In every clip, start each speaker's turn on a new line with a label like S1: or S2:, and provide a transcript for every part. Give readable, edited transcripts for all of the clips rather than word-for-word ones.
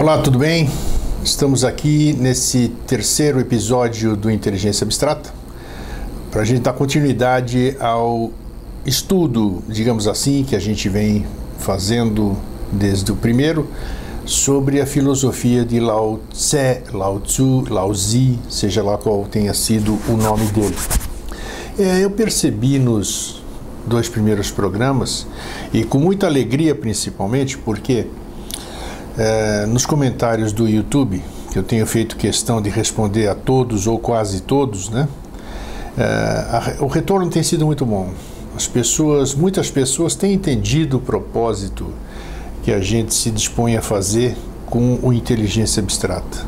S1: Olá, tudo bem? Estamos aqui nesse terceiro episódio do Inteligência Abstrata para a gente dar continuidade ao estudo, digamos assim, que a gente vem fazendo desde o primeiro sobre a filosofia de Lao Tse, Lao Tzu, Lao Zi, seja lá qual tenha sido o nome dele. Eu percebi nos dois primeiros programas, e com muita alegria principalmente, porque nos comentários do YouTube, que eu tenho feito questão de responder a todos ou quase todos, né? O retorno tem sido muito bom. Muitas pessoas têm entendido o propósito que a gente se dispõe a fazer com o inteligência abstrata.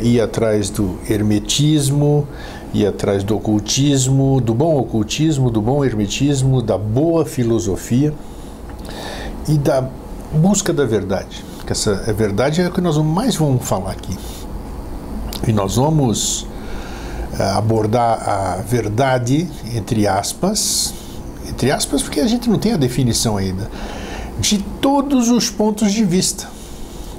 S1: Ir atrás do hermetismo, ir atrás do ocultismo, do bom hermetismo, da boa filosofia e da busca da verdade. Essa verdade é o que nós mais vamos falar aqui. E nós vamos abordar a verdade, entre aspas, porque a gente não tem a definição ainda, de todos os pontos de vista.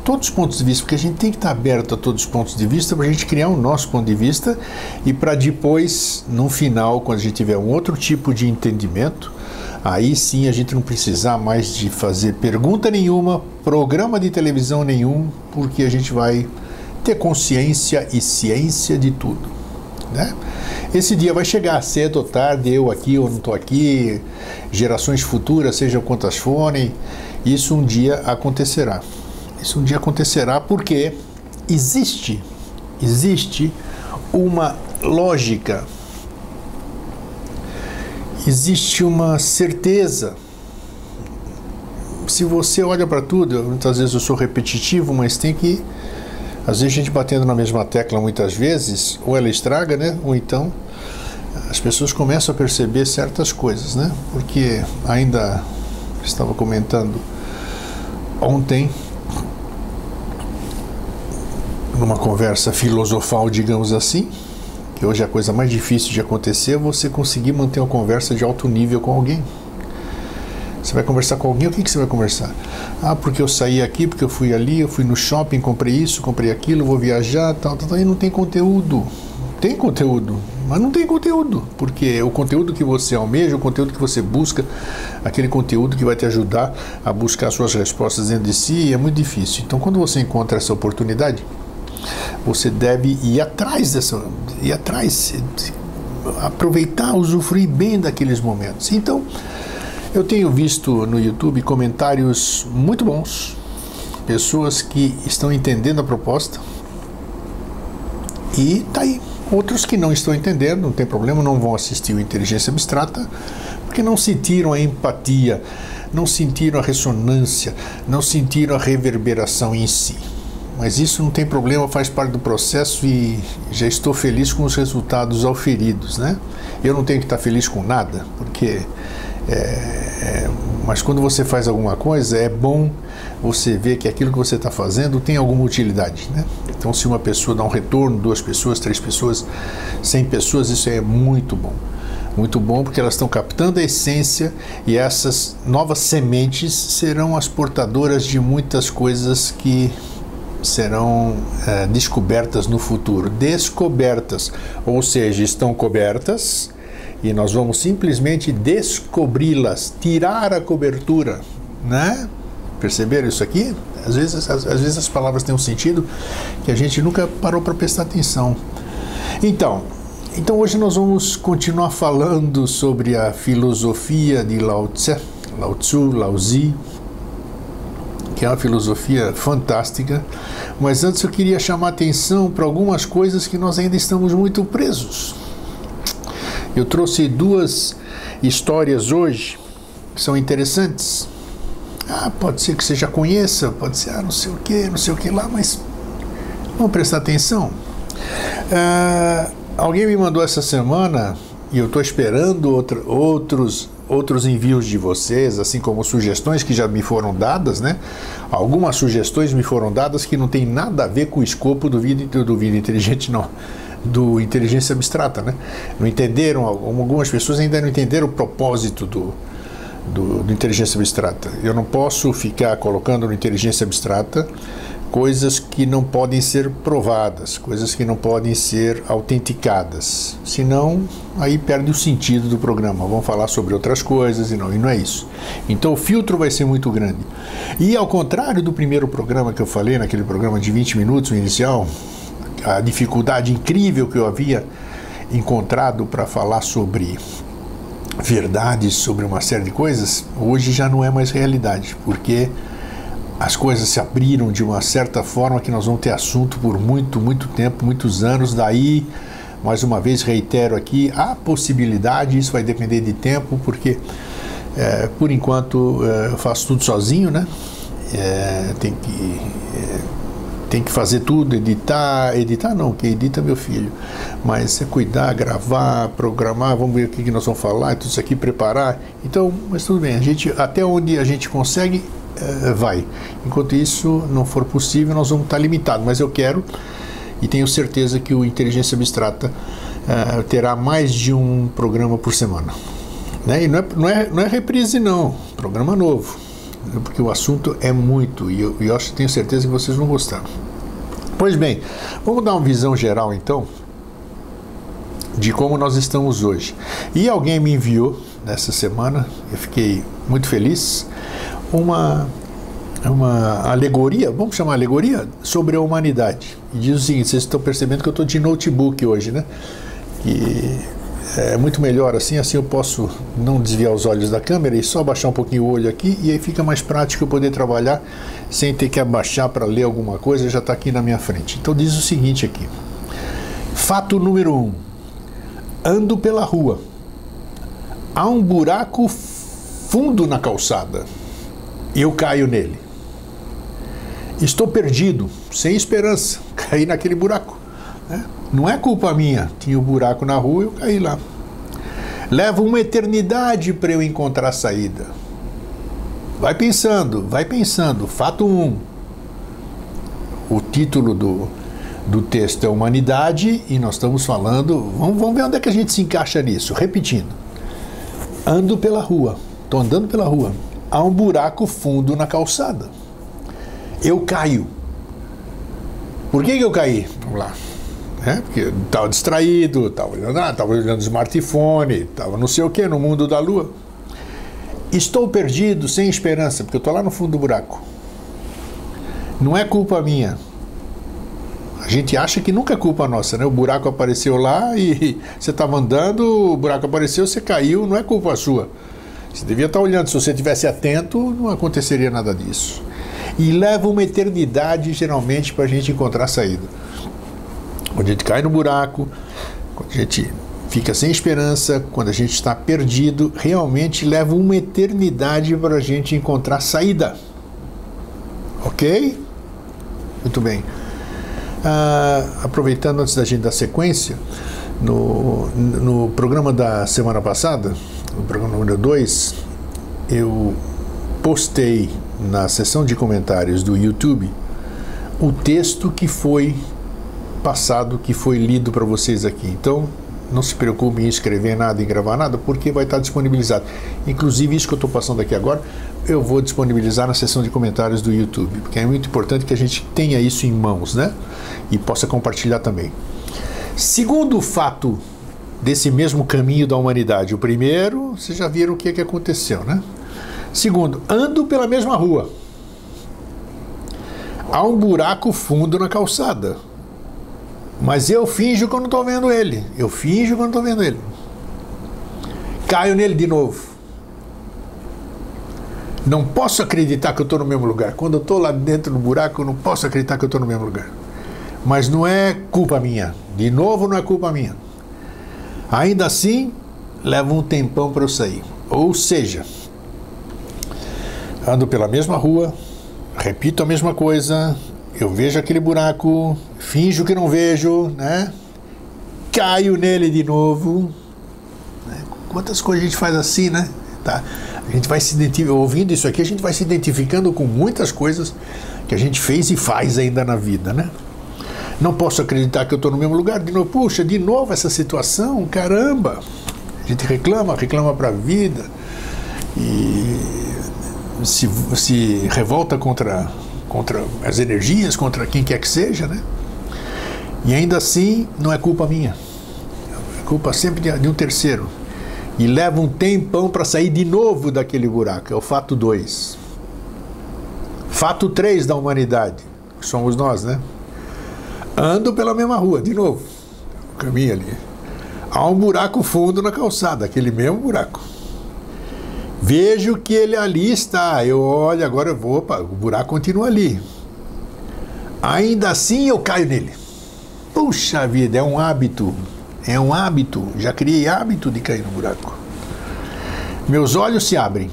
S1: Todos os pontos de vista, porque a gente tem que estar aberto a todos os pontos de vista para a gente criar o nosso ponto de vista e para depois, no final, quando a gente tiver um outro tipo de entendimento, aí sim a gente não precisar mais de fazer pergunta nenhuma, programa de televisão nenhum, porque a gente vai ter consciência e ciência de tudo, né? Esse dia vai chegar cedo ou tarde, eu aqui ou não estou aqui, gerações futuras, sejam quantas forem, isso um dia acontecerá. Isso um dia acontecerá porque existe uma lógica, existe uma certeza. Se você olha para tudo, muitas vezes eu sou repetitivo, mas tem que, às vezes a gente batendo na mesma tecla muitas vezes, ou ela estraga, né? Ou então as pessoas começam a perceber certas coisas, né? Porque ainda estava comentando ontem, numa conversa filosofal, digamos assim, que hoje é a coisa mais difícil de acontecer, é você conseguir manter uma conversa de alto nível com alguém. Você vai conversar com alguém, o que você vai conversar? Porque eu saí aqui, porque eu fui ali, eu fui no shopping, comprei isso, comprei aquilo, vou viajar, tal, e não tem conteúdo. Tem conteúdo, mas não tem conteúdo, porque o conteúdo que você almeja, o conteúdo que você busca, aquele conteúdo que vai te ajudar a buscar suas respostas dentro de si, é muito difícil. Então, quando você encontra essa oportunidade, você deve ir atrás aproveitar, usufruir bem daqueles momentos. Então, eu tenho visto no YouTube comentários muito bons, pessoas que estão entendendo a proposta, e tá aí. Outros que não estão entendendo, não tem problema, não vão assistir o Inteligência Abstrata, porque não sentiram a empatia, não sentiram a ressonância, não sentiram a reverberação em si. Mas isso não tem problema, faz parte do processo e já estou feliz com os resultados auferidos, né? Eu não tenho que estar feliz com nada, porque mas quando você faz alguma coisa, é bom você ver que aquilo que você está fazendo tem alguma utilidade, né? Então, se uma pessoa dá um retorno, 2 pessoas, 3 pessoas, 100 pessoas, isso é muito bom. Muito bom, porque elas estão captando a essência e essas novas sementes serão as portadoras de muitas coisas que serão descobertas no futuro. Descobertas, ou seja, estão cobertas e nós vamos simplesmente descobri-las, tirar a cobertura, né? Perceberam isso aqui? Às vezes as palavras têm um sentido que a gente nunca parou para prestar atenção. Então hoje nós vamos continuar falando sobre a filosofia de Lao Tse, Lao Tzu, Lao Zi, que é uma filosofia fantástica, mas antes eu queria chamar a atenção para algumas coisas que nós ainda estamos muito presos. Eu trouxe 2 histórias hoje que são interessantes. Pode ser que você já conheça, pode ser não sei o que lá, mas vamos prestar atenção. Alguém me mandou essa semana, e eu estou esperando outros envios de vocês, assim como sugestões que já me foram dadas, né? Algumas sugestões me foram dadas que não tem nada a ver com o escopo do Vida Inteligente, não. Do Inteligência Abstrata, né? Não entenderam, algumas pessoas ainda não entenderam o propósito do inteligência abstrata. Eu não posso ficar colocando no inteligência abstrata coisas que não podem ser provadas, coisas que não podem ser autenticadas. Senão, aí perde o sentido do programa. Vamos falar sobre outras coisas e não é isso. Então o filtro vai ser muito grande. E ao contrário do primeiro programa que eu falei, naquele programa de 20 minutos, o inicial, a dificuldade incrível que eu havia encontrado para falar sobre verdades, sobre uma série de coisas, hoje já não é mais realidade, porque as coisas se abriram de uma certa forma que nós vamos ter assunto por muito tempo, muitos anos. Daí, mais uma vez, reitero aqui, a possibilidade, isso vai depender de tempo, porque, por enquanto, eu faço tudo sozinho, né? Tem que fazer tudo, editar não, quem edita é meu filho, mas é cuidar, gravar, programar, vamos ver o que nós vamos falar, tudo isso aqui, preparar. Então, mas tudo bem, até onde a gente consegue, vai. Enquanto isso não for possível, nós vamos estar limitados, mas eu quero e tenho certeza que o Inteligência Abstrata terá mais de um programa por semana, né? E não é reprise não, programa novo, porque o assunto é muito e eu tenho certeza que vocês vão gostar. Pois bem, vamos dar uma visão geral então de como nós estamos hoje. E alguém me enviou nessa semana, eu fiquei muito feliz, uma alegoria, vamos chamar alegoria, sobre a humanidade. E diz o seguinte: vocês estão percebendo que eu estou de notebook hoje, né? E é muito melhor assim eu posso não desviar os olhos da câmera e só abaixar um pouquinho o olho aqui, e aí fica mais prático eu poder trabalhar sem ter que abaixar para ler alguma coisa, já está aqui na minha frente. Então diz o seguinte aqui: fato número 1, ando pela rua, há um buraco fundo na calçada, eu caio nele. Estou perdido, sem esperança, caí naquele buraco, né? Não é culpa minha, tinha um buraco na rua e eu caí lá. Leva uma eternidade para eu encontrar saída. Vai pensando. Fato 1. O título do texto é Humanidade e nós estamos falando, vamos ver onde é que a gente se encaixa nisso. Repetindo: ando pela rua, estou andando pela rua, há um buraco fundo na calçada, eu caio. Por que eu caí? Vamos lá. Porque eu estava distraído, estava olhando o smartphone, estava não sei o que, no mundo da lua. Estou perdido, sem esperança, porque eu estou lá no fundo do buraco. Não é culpa minha. A gente acha que nunca é culpa nossa, né? O buraco apareceu lá e você estava andando, o buraco apareceu, você caiu, não é culpa sua. Você devia estar olhando, se você estivesse atento, não aconteceria nada disso. E leva uma eternidade, geralmente, para a gente encontrar saída. Quando a gente cai no buraco, quando a gente fica sem esperança, quando a gente está perdido, realmente leva uma eternidade para a gente encontrar saída. Ok? Muito bem. Aproveitando, antes da gente dar sequência, no programa da semana passada, no programa número 2, eu postei na seção de comentários do YouTube o texto que foi passado, que foi lido para vocês aqui. Então, não se preocupe em escrever nada, em gravar nada, porque vai estar disponibilizado. Inclusive, isso que eu estou passando aqui agora, eu vou disponibilizar na seção de comentários do YouTube, porque é muito importante que a gente tenha isso em mãos, né? E possa compartilhar também. Segundo fato desse mesmo caminho da humanidade. O primeiro, vocês já viram o que aconteceu, né? Segundo, ando pela mesma rua. Há um buraco fundo na calçada, mas eu finjo que eu não estou vendo ele. Caio nele de novo. Não posso acreditar que eu estou no mesmo lugar. Quando eu estou lá dentro do buraco, eu não posso acreditar que eu estou no mesmo lugar. Mas não é culpa minha. De novo, não é culpa minha. Ainda assim, leva um tempão para eu sair. Ou seja, ando pela mesma rua, repito a mesma coisa, eu vejo aquele buraco, finjo que não vejo, né? Caio nele de novo. Quantas coisas a gente faz assim, né? Tá? A gente vai se identificando, ouvindo isso aqui, a gente vai se identificando com muitas coisas que a gente fez e faz ainda na vida, né? Não posso acreditar que eu estou no mesmo lugar de novo. Puxa, de novo essa situação, caramba! A gente reclama para a vida e se revolta contra contra as energias, contra quem quer que seja, né? E ainda assim não é culpa minha, é culpa sempre de um terceiro. E leva um tempão para sair de novo daquele buraco, é o fato 2. Fato 3 da humanidade, que somos nós, né? Ando pela mesma rua, de novo, o caminho ali. Há um buraco fundo na calçada, aquele mesmo buraco. Vejo que ele ali está, eu olho, agora eu vou, opa, o buraco continua ali. Ainda assim eu caio nele. Puxa vida, é um hábito, já criei hábito de cair no buraco. Meus olhos se abrem,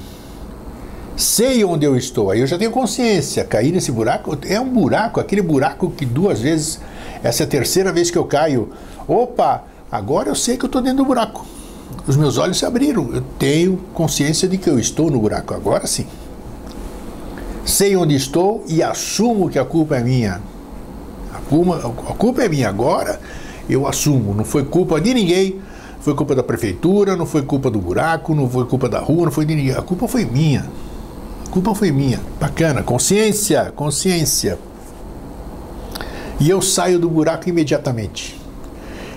S1: sei onde eu estou, aí eu já tenho consciência, cair nesse buraco, é um buraco, aquele buraco que 2 vezes, essa é a 3ª vez que eu caio, opa, agora eu sei que eu estou dentro do buraco. Os meus olhos se abriram, eu tenho consciência de que eu estou no buraco, agora sim. Sei onde estou e assumo que a culpa é minha. A culpa é minha, agora eu assumo, não foi culpa de ninguém, foi culpa da prefeitura, não foi culpa do buraco, não foi culpa da rua, não foi de ninguém, a culpa foi minha. A culpa foi minha, bacana, consciência. E eu saio do buraco imediatamente.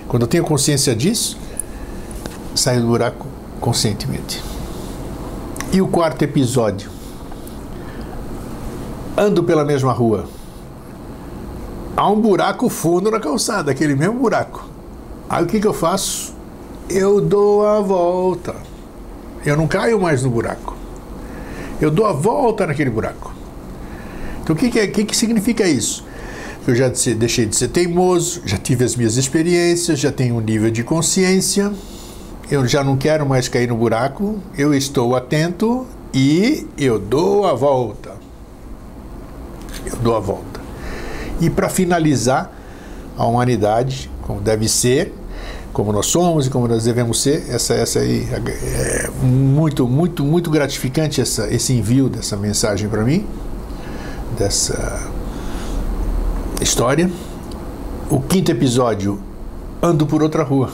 S1: Quando eu tenho consciência disso, saio do buraco conscientemente. E o 4º episódio. Ando pela mesma rua. Há um buraco fundo na calçada, aquele mesmo buraco. Aí o que eu faço? Eu dou a volta. Eu não caio mais no buraco. Eu dou a volta naquele buraco. Então o que significa isso? Eu já deixei de ser teimoso, já tive as minhas experiências, já tenho um nível de consciência, eu já não quero mais cair no buraco, eu estou atento e eu dou a volta. Eu dou a volta. E para finalizar, a humanidade, como deve ser, como nós somos e como nós devemos ser, essa aí é muito gratificante esse envio dessa mensagem para mim, dessa história. O 5º episódio, ando por outra rua.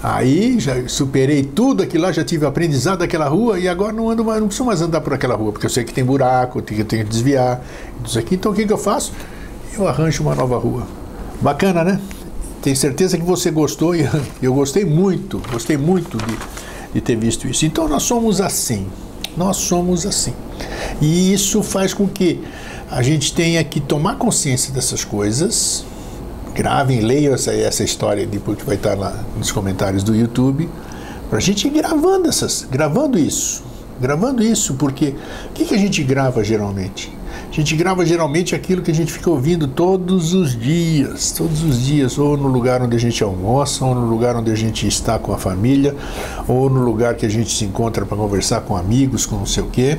S1: Aí já superei tudo aquilo lá, já tive aprendizado daquela rua e agora não ando mais, não preciso mais andar por aquela rua, porque eu sei que tem buraco, eu tenho que desviar, isso aqui. Então o que eu faço? Eu arranjo uma nova rua. Bacana, né? Tenho certeza que você gostou e eu gostei muito de ter visto isso. Então nós somos assim. E isso faz com que a gente tenha que tomar consciência dessas coisas. Gravem, leiam essa história depois que vai estar lá nos comentários do YouTube, para a gente ir gravando isso, porque o que a gente grava geralmente? A gente grava geralmente aquilo que a gente fica ouvindo todos os dias, ou no lugar onde a gente almoça, ou no lugar onde a gente está com a família, ou no lugar que a gente se encontra para conversar com amigos, com não sei o quê,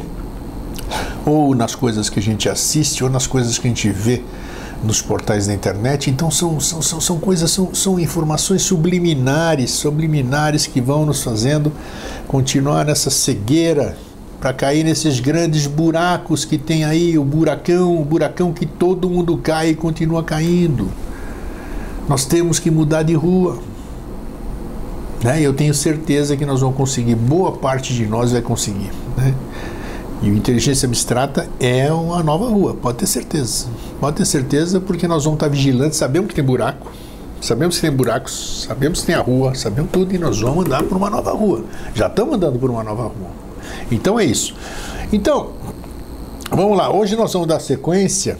S1: ou nas coisas que a gente assiste, ou nas coisas que a gente vê nos portais da internet. Então são coisas, são informações subliminares que vão nos fazendo continuar nessa cegueira para cair nesses grandes buracos que tem aí, o buracão que todo mundo cai e continua caindo. Nós temos que mudar de rua, né? Eu tenho certeza que nós vamos conseguir, boa parte de nós vai conseguir, né? E o Inteligência Abstrata é uma nova rua, pode ter certeza, porque nós vamos estar vigilantes, sabemos que tem buraco, sabemos que tem buracos, sabemos que tem a rua, sabemos tudo, e nós vamos andar por uma nova rua. Já estamos andando por uma nova rua. Então é isso. Então, vamos lá. Hoje nós vamos dar sequência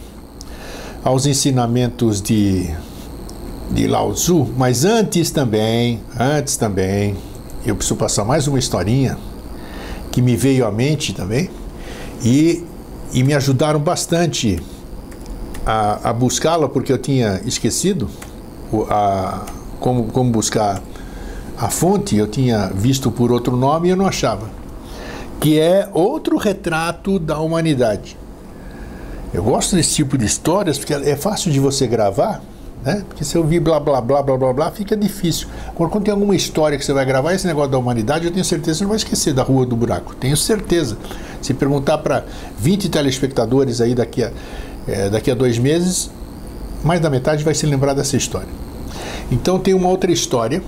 S1: aos ensinamentos de Lao Tzu, mas antes também, eu preciso passar mais uma historinha que me veio à mente também e me ajudaram bastante a buscá-la, porque eu tinha esquecido como buscar a fonte, eu tinha visto por outro nome e eu não achava, que é outro retrato da humanidade. Eu gosto desse tipo de histórias porque é fácil de você gravar, né? Porque se eu ouvir blá blá blá blá blá blá, fica difícil. Quando tem alguma história que você vai gravar, esse negócio da humanidade, eu tenho certeza que você não vai esquecer da Rua do Buraco. Tenho certeza. Se perguntar para 20 telespectadores aí daqui a 2 meses, mais da metade vai se lembrar dessa história. Então tem uma outra história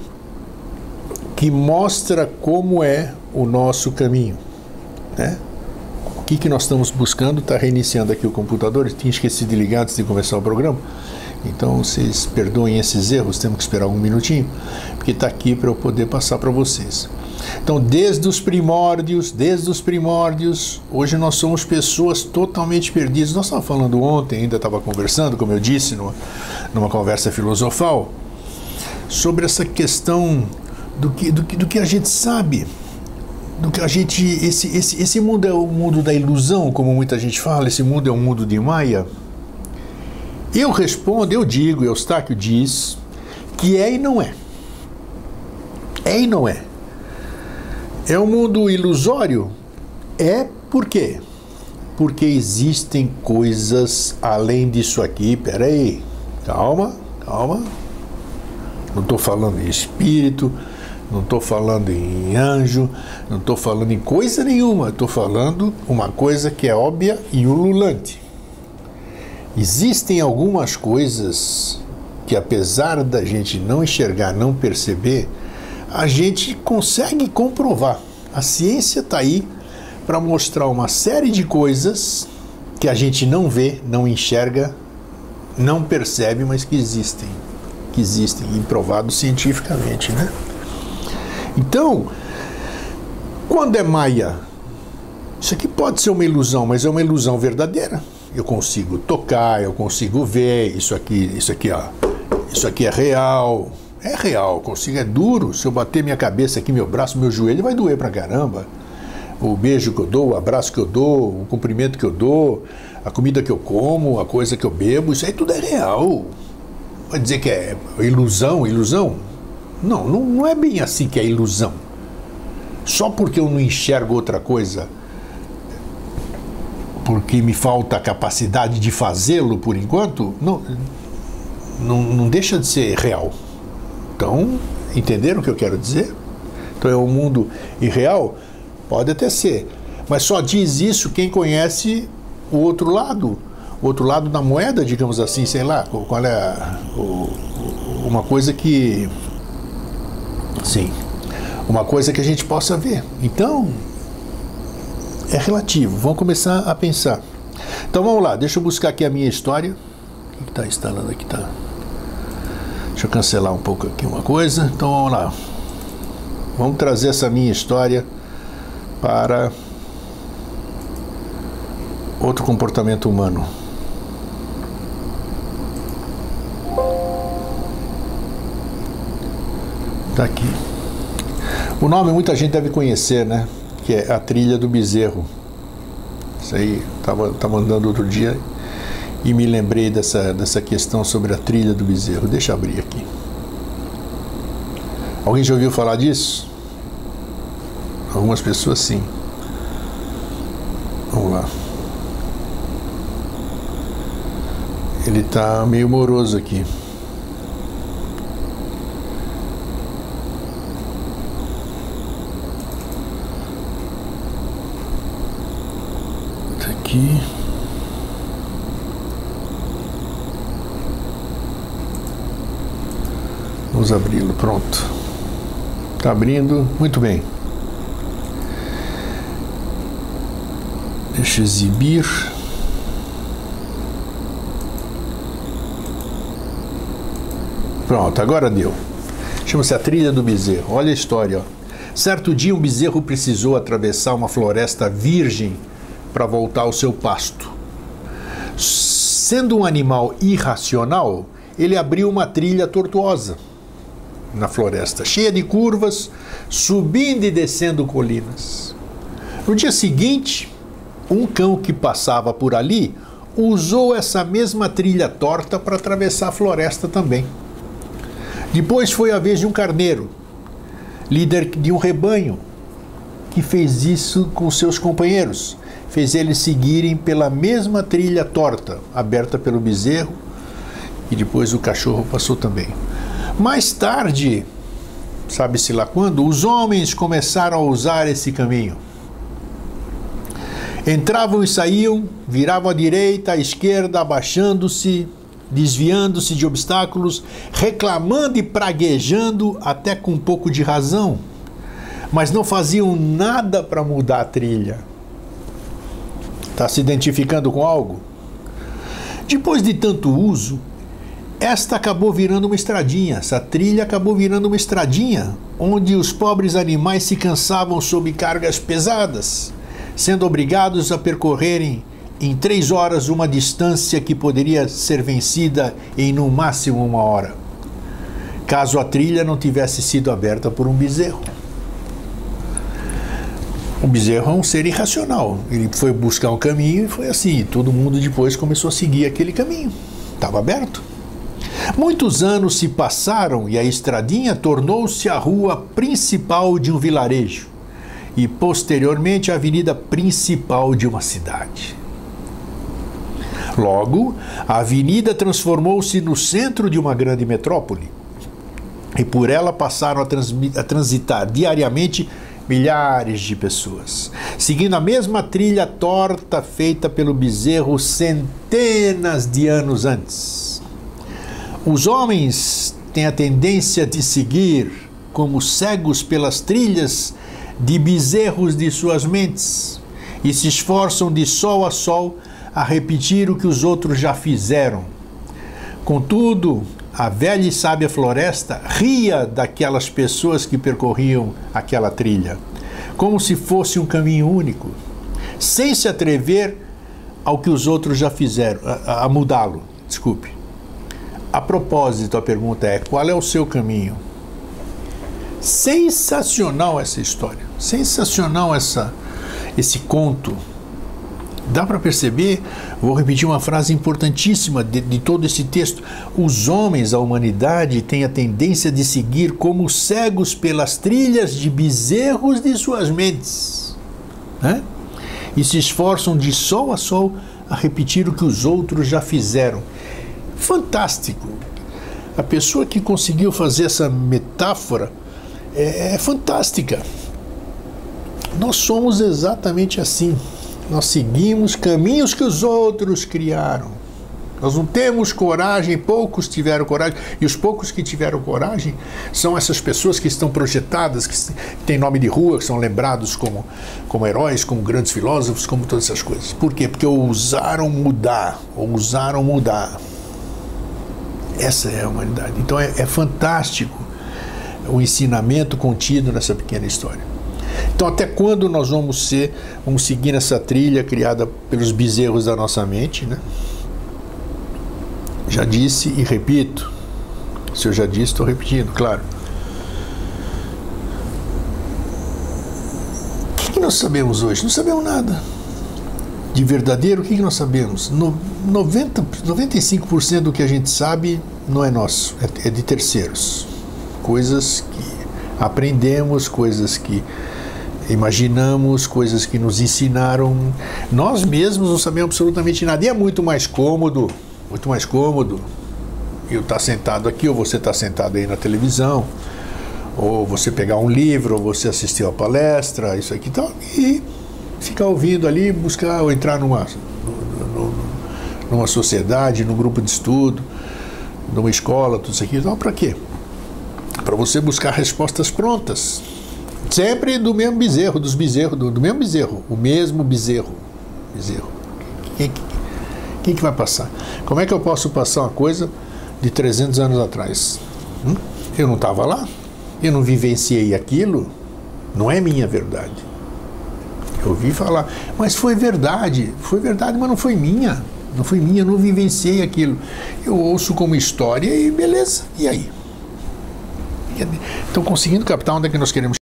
S1: que mostra como é o nosso caminho, né? aqui que nós estamos buscando, está reiniciando aqui o computador, eu tinha esquecido de ligar antes de começar o programa, então vocês perdoem esses erros, temos que esperar um minutinho, porque está aqui para eu poder passar para vocês. Então, desde os primórdios, hoje nós somos pessoas totalmente perdidas. Nós estávamos falando ontem, ainda estava conversando, como eu disse, numa conversa filosofal, sobre essa questão do que a gente sabe, do que a gente, esse mundo é o mundo da ilusão, como muita gente fala, esse mundo é um mundo de Maia. Eu respondo, eu digo, Eustáquio diz, que é e não é. É e não é. É um mundo ilusório? É por quê? Porque existem coisas além disso aqui. Peraí, calma. Não estou falando em espírito, não estou falando em anjo, não estou falando em coisa nenhuma. Estou falando uma coisa que é óbvia e ululante. Existem algumas coisas que, apesar da gente não enxergar, não perceber, a gente consegue comprovar. A ciência está aí para mostrar uma série de coisas que a gente não vê, não enxerga, não percebe, mas que existem, e provado cientificamente, né? Então, quando é Maia, isso aqui pode ser uma ilusão, mas é uma ilusão verdadeira. Eu consigo tocar, eu consigo ver, isso aqui é real. É real, consigo, é duro. Se eu bater minha cabeça aqui, meu braço, meu joelho, vai doer pra caramba. O beijo que eu dou, o abraço que eu dou, o cumprimento que eu dou, a comida que eu como, a coisa que eu bebo, isso aí tudo é real. Vai dizer que é ilusão? Não é bem assim que é ilusão. Só porque eu não enxergo outra coisa, porque me falta a capacidade de fazê-lo por enquanto, não deixa de ser real. Então, entenderam o que eu quero dizer? Então é um mundo irreal? Pode até ser. Mas só diz isso quem conhece o outro lado da moeda, digamos assim, sei lá, qual é uma coisa que... Sim, uma coisa que a gente possa ver. Então, é relativo. Vamos começar a pensar. Então vamos lá, deixa eu buscar aqui a minha história. O que está instalando aqui? Tá. Deixa eu cancelar um pouco aqui uma coisa. Então vamos lá. Vamos trazer essa minha história para outro comportamento humano. Está aqui. O nome muita gente deve conhecer, né? Que é A Trilha do Bezerro. Isso aí, estava andando outro dia e me lembrei dessa questão sobre a Trilha do Bezerro. Deixa eu abrir aqui. Alguém já ouviu falar disso? Algumas pessoas sim. Vamos lá. Ele está meio moroso aqui. Tá aqui. Vamos abri-lo, pronto. Está abrindo, muito bem. Deixa eu exibir. Pronto, agora deu. Chama-se A Trilha do Bezerro. Olha a história, ó. Certo dia um bezerro precisou atravessar uma floresta virgem para voltar ao seu pasto. Sendo um animal irracional, ele abriu uma trilha tortuosa na floresta, cheia de curvas, subindo e descendo colinas. No dia seguinte, um cão que passava por ali usou essa mesma trilha torta para atravessar a floresta também. Depois foi a vez de um carneiro, líder de um rebanho, que fez isso com seus companheiros. Fez eles seguirem pela mesma trilha torta, aberta pelo bezerro, e depois o cachorro passou também. Mais tarde, sabe-se lá quando, os homens começaram a usar esse caminho. Entravam e saíam, viravam à direita, à esquerda, abaixando-se, desviando-se de obstáculos, reclamando e praguejando, até com um pouco de razão, mas não faziam nada para mudar a trilha. Está se identificando com algo? Depois de tanto uso, esta acabou virando uma estradinha, essa trilha acabou virando uma estradinha, onde os pobres animais se cansavam sob cargas pesadas, sendo obrigados a percorrerem em 3 horas uma distância que poderia ser vencida em no máximo 1 hora, caso a trilha não tivesse sido aberta por um bezerro. O bezerro é um ser irracional. Ele foi buscar um caminho e foi assim. Todo mundo depois começou a seguir aquele caminho. Estava aberto. Muitos anos se passaram e a estradinha tornou-se a rua principal de um vilarejo e, posteriormente, a avenida principal de uma cidade. Logo, a avenida transformou-se no centro de uma grande metrópole e por ela passaram a transitar diariamente milhares de pessoas, seguindo a mesma trilha torta feita pelo bezerro centenas de anos antes. Os homens têm a tendência de seguir, como cegos pelas trilhas de bezerros de suas mentes, e se esforçam de sol a sol a repetir o que os outros já fizeram. Contudo, a velha e sábia floresta ria daquelas pessoas que percorriam aquela trilha, como se fosse um caminho único, sem se atrever ao que os outros já fizeram, a mudá-lo. Desculpe. A propósito, a pergunta é: qual é o seu caminho? Sensacional essa história, sensacional esse conto. Dá para perceber, vou repetir uma frase importantíssima de todo esse texto: os homens, a humanidade, têm a tendência de seguir como cegos pelas trilhas de bezerros de suas mentes, né? E se esforçam de sol a sol a repetir o que os outros já fizeram. Fantástico! A pessoa que conseguiu fazer essa metáfora é fantástica. Nós somos exatamente assim. Nós seguimos caminhos que os outros criaram. Nós não temos coragem, poucos tiveram coragem, e os poucos que tiveram coragem são essas pessoas que estão projetadas, que têm nome de rua, que são lembrados como heróis, como grandes filósofos, como todas essas coisas. Por quê? Porque ousaram mudar, ousaram mudar. Essa é a humanidade. Então é fantástico o ensinamento contido nessa pequena história. Então, até quando nós vamos seguir essa trilha criada pelos bezerros da nossa mente, né? Já disse e repito. Se eu já disse, estou repetindo, claro. O que nós sabemos hoje? Não sabemos nada. De verdadeiro, o que nós sabemos? 95% do que a gente sabe não é nosso, é de terceiros. Coisas que aprendemos, coisas que imaginamos, coisas que nos ensinaram. Nós mesmos não sabemos absolutamente nada. E é muito mais cômodo eu estar sentado aqui, ou você estar sentado aí na televisão, ou você pegar um livro, ou você assistir uma palestra, isso aqui e tal, e ficar ouvindo ali, buscar ou entrar numa sociedade, num grupo de estudo, numa escola, tudo isso aqui. Então, para quê? Para você buscar respostas prontas. Sempre do mesmo bezerro, do mesmo bezerro, o mesmo bezerro. Quem que vai passar? Como é que eu posso passar uma coisa de 300 anos atrás? Eu não estava lá, eu não vivenciei aquilo, não é minha verdade. Eu ouvi falar, mas foi verdade, mas não foi minha, eu não vivenciei aquilo. Eu ouço como história e beleza, e aí? Estão conseguindo captar onde é que nós queremos chegar?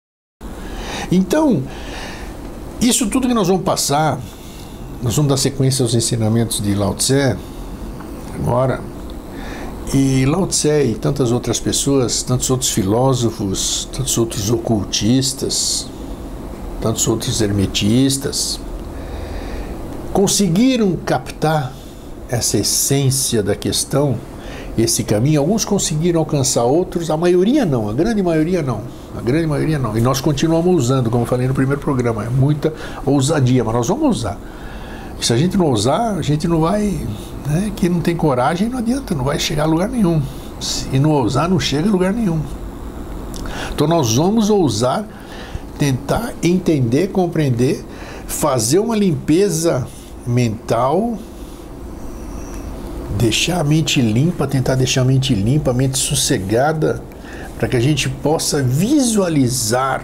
S1: Então, isso tudo que nós vamos passar, nós vamos dar sequência aos ensinamentos de Lao Tse agora. E Lao Tse e tantas outras pessoas, tantos outros filósofos, tantos outros ocultistas, tantos outros hermetistas, conseguiram captar essa essência da questão, esse caminho. Alguns conseguiram alcançar, outros, a maioria não, a grande maioria não. E nós continuamos usando, como eu falei no primeiro programa, é muita ousadia, mas nós vamos usar. E se a gente não usar, a gente não vai, né? Quem não tem coragem não adianta, não vai chegar a lugar nenhum. Se não ousar, não chega a lugar nenhum. Então nós vamos ousar, tentar entender, compreender, fazer uma limpeza mental, deixar a mente limpa, tentar deixar a mente limpa, a mente sossegada, para que a gente possa visualizar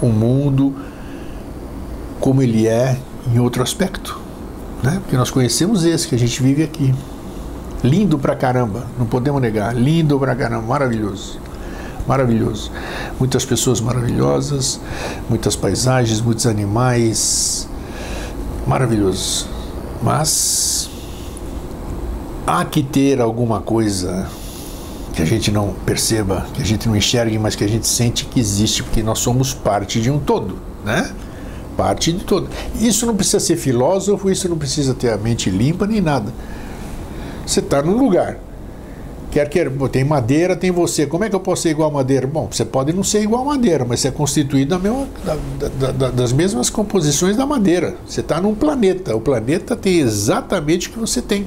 S1: o mundo como ele é em outro aspecto, né? Porque nós conhecemos esse que a gente vive aqui. Lindo pra caramba, não podemos negar, lindo pra caramba, maravilhoso, maravilhoso. Muitas pessoas maravilhosas, muitas paisagens, muitos animais, maravilhoso. Mas há que ter alguma coisa que a gente não perceba, que a gente não enxergue, mas que a gente sente que existe, porque nós somos parte de um todo, né? Parte de todo. Isso não precisa ser filósofo, isso não precisa ter a mente limpa nem nada. Você está num lugar, tem madeira, tem você. Como é que eu posso ser igual a madeira? Bom, você pode não ser igual a madeira, mas você é constituído das mesmas composições da madeira. Você está num planeta, o planeta tem exatamente o que você tem.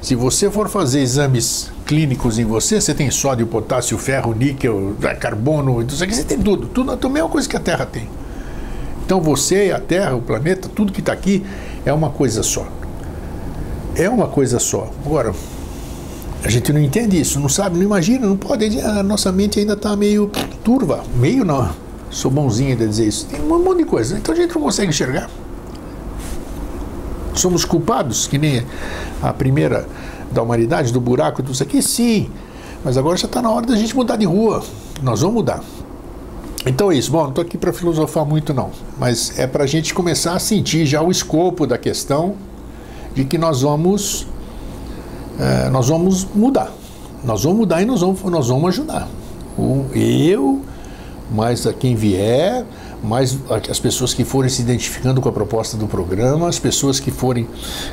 S1: Se você for fazer exames clínicos em você, você tem sódio, potássio, ferro, níquel, carbono, isso aqui, você tem tudo a mesma coisa que a Terra tem. Então você, a Terra, o planeta, tudo que está aqui é uma coisa só. É uma coisa só. Agora, a gente não entende isso, não sabe, não imagina, não pode. A nossa mente ainda está meio turva. Meio não. Sou bonzinho ainda a dizer isso. Tem um monte de coisa. Então a gente não consegue enxergar. Somos culpados, que nem a primeira da humanidade, do buraco, tudo isso aqui? Sim. Mas agora já está na hora da gente mudar de rua. Nós vamos mudar. Então é isso. Bom, não estou aqui para filosofar muito não. Mas é para a gente começar a sentir já o escopo da questão de que nós vamos mudar. Nós vamos mudar e nós vamos ajudar. Mais a quem vier, mais as pessoas que forem se identificando com a proposta do programa, as pessoas que forem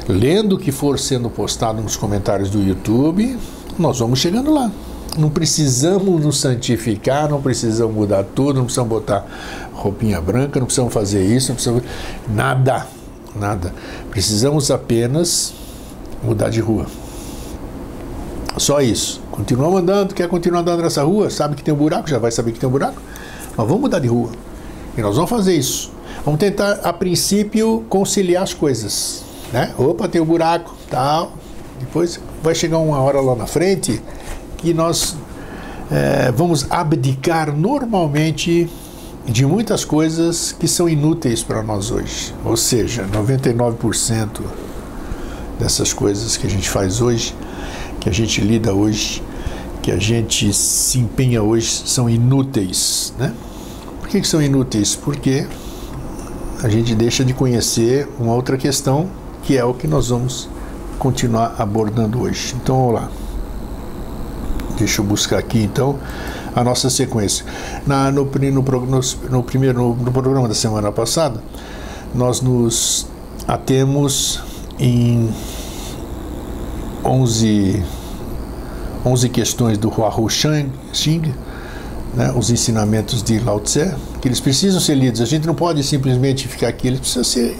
S1: lendo o que for sendo postado nos comentários do YouTube, nós vamos chegando lá. Não precisamos nos santificar, não precisamos mudar tudo, não precisamos botar roupinha branca, não precisamos fazer isso, não precisamos nada. Precisamos apenas mudar de rua. Só isso. Continuamos andando, quer continuar andando nessa rua? Sabe que tem um buraco, já vai saber que tem um buraco? Mas vamos mudar de rua. E nós vamos fazer isso. Vamos tentar, a princípio, conciliar as coisas, né? Opa, tem um buraco, tal. Depois vai chegar uma hora lá na frente que nós vamos abdicar normalmente de muitas coisas que são inúteis para nós hoje. Ou seja, 99% dessas coisas que a gente faz hoje, que a gente lida hoje, que a gente se empenha hoje, são inúteis, né? Por que são inúteis? Porque a gente deixa de conhecer uma outra questão, que é o que nós vamos continuar abordando hoje. Então, vamos lá. Deixa eu buscar aqui, então, a nossa sequência. No programa da semana passada, nós nos atemos em 11 questões do Huahu Xing, né, os ensinamentos de Lao Tse, que eles precisam ser lidos. A gente não pode simplesmente ficar aqui, eles precisam ser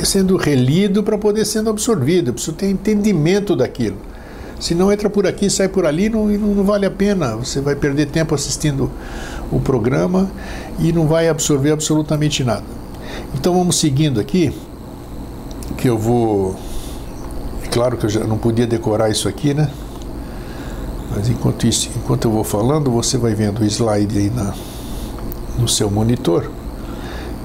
S1: sendo relido para poder sendo absorvido, precisa ter entendimento daquilo. Se não entra por aqui, sai por ali, não vale a pena. Você vai perder tempo assistindo o programa e não vai absorver absolutamente nada. Então vamos seguindo aqui, que eu vou... É claro que eu já não podia decorar isso aqui, né? Mas enquanto eu vou falando, você vai vendo o slide aí no seu monitor.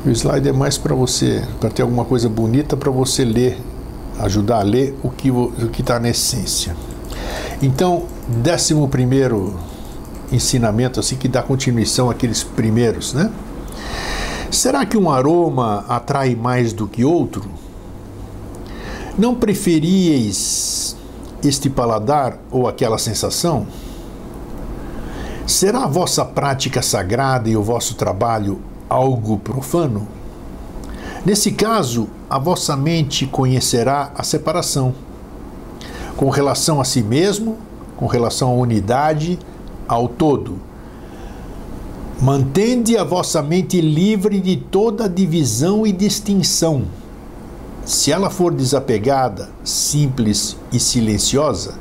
S1: E o slide é mais para você, para ter alguma coisa bonita para você ler, ajudar a ler o que está na essência. Então, 11º ensinamento, assim, que dá continuação àqueles primeiros, né? Será que um aroma atrai mais do que outro? Não preferíeis este paladar ou aquela sensação? Será a vossa prática sagrada e o vosso trabalho algo profano? Nesse caso, a vossa mente conhecerá a separação com relação a si mesmo, com relação à unidade, ao todo. Mantende a vossa mente livre de toda divisão e distinção. Se ela for desapegada, simples e silenciosa,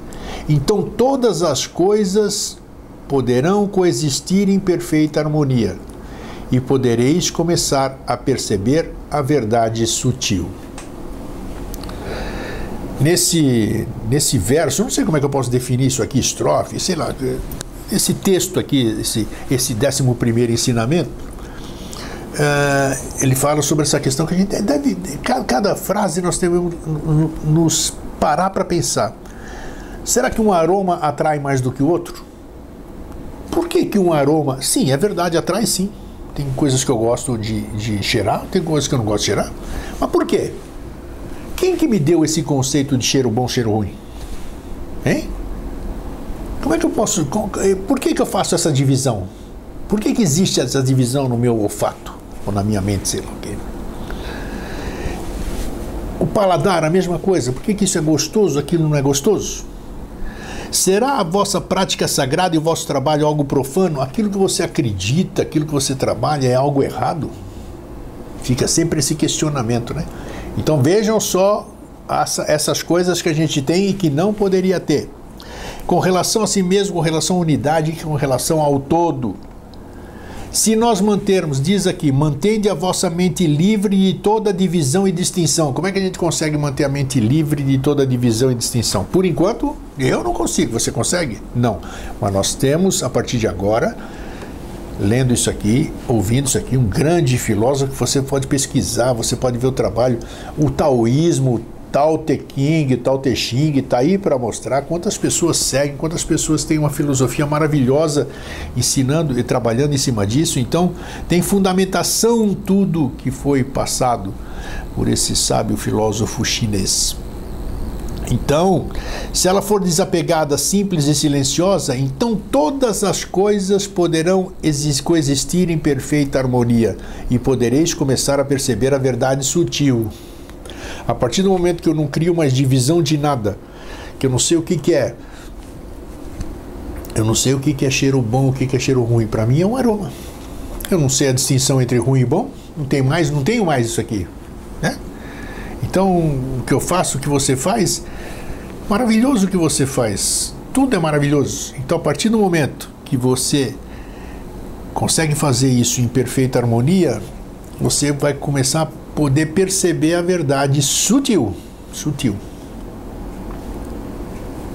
S1: então todas as coisas poderão coexistir em perfeita harmonia e podereis começar a perceber a verdade sutil. nesse verso, eu não sei como é que eu posso definir isso aqui, estrofe, sei lá, esse texto aqui, esse 11º ensinamento, ele fala sobre essa questão que a gente deve, cada frase nós devemos nos parar para pensar. Será que um aroma atrai mais do que o outro? Por que um aroma... Sim, é verdade, atrai sim. Tem coisas que eu gosto de cheirar, tem coisas que eu não gosto de cheirar. Mas por quê? Quem que me deu esse conceito de cheiro bom, cheiro ruim? Hein? Como é que eu posso... Por que eu faço essa divisão? Por que existe essa divisão no meu olfato? Ou na minha mente, sei lá o quê? O paladar, a mesma coisa. Por que isso é gostoso, aquilo não é gostoso? Será a vossa prática sagrada e o vosso trabalho algo profano? Aquilo que você acredita, aquilo que você trabalha é algo errado? Fica sempre esse questionamento, né? Então vejam só essas coisas que a gente tem e que não poderia ter. Com relação a si mesmo, com relação à unidade, com relação ao todo. Se nós mantermos, diz aqui, mantende a vossa mente livre de toda divisão e distinção. Como é que a gente consegue manter a mente livre de toda divisão e distinção? Por enquanto, eu não consigo. Você consegue? Não. Mas nós temos, a partir de agora, lendo isso aqui, ouvindo isso aqui, um grande filósofo que você pode pesquisar, você pode ver o trabalho, o taoísmo, Tao Te Ching, Tao Te Ching, está aí para mostrar quantas pessoas seguem, quantas pessoas têm uma filosofia maravilhosa ensinando e trabalhando em cima disso. Então, tem fundamentação tudo que foi passado por esse sábio filósofo chinês. Então, se ela for desapegada, simples e silenciosa, então todas as coisas poderão coexistir em perfeita harmonia e podereis começar a perceber a verdade sutil. A partir do momento que eu não crio mais divisão de nada, que eu não sei o que é, eu não sei o que é cheiro bom, o que é cheiro ruim, para mim é um aroma. Eu não sei a distinção entre ruim e bom, não tenho mais isso aqui, né? Então, o que eu faço, o que você faz, maravilhoso o que você faz, tudo é maravilhoso. Então, a partir do momento que você consegue fazer isso em perfeita harmonia, você vai começar a poder perceber a verdade sutil.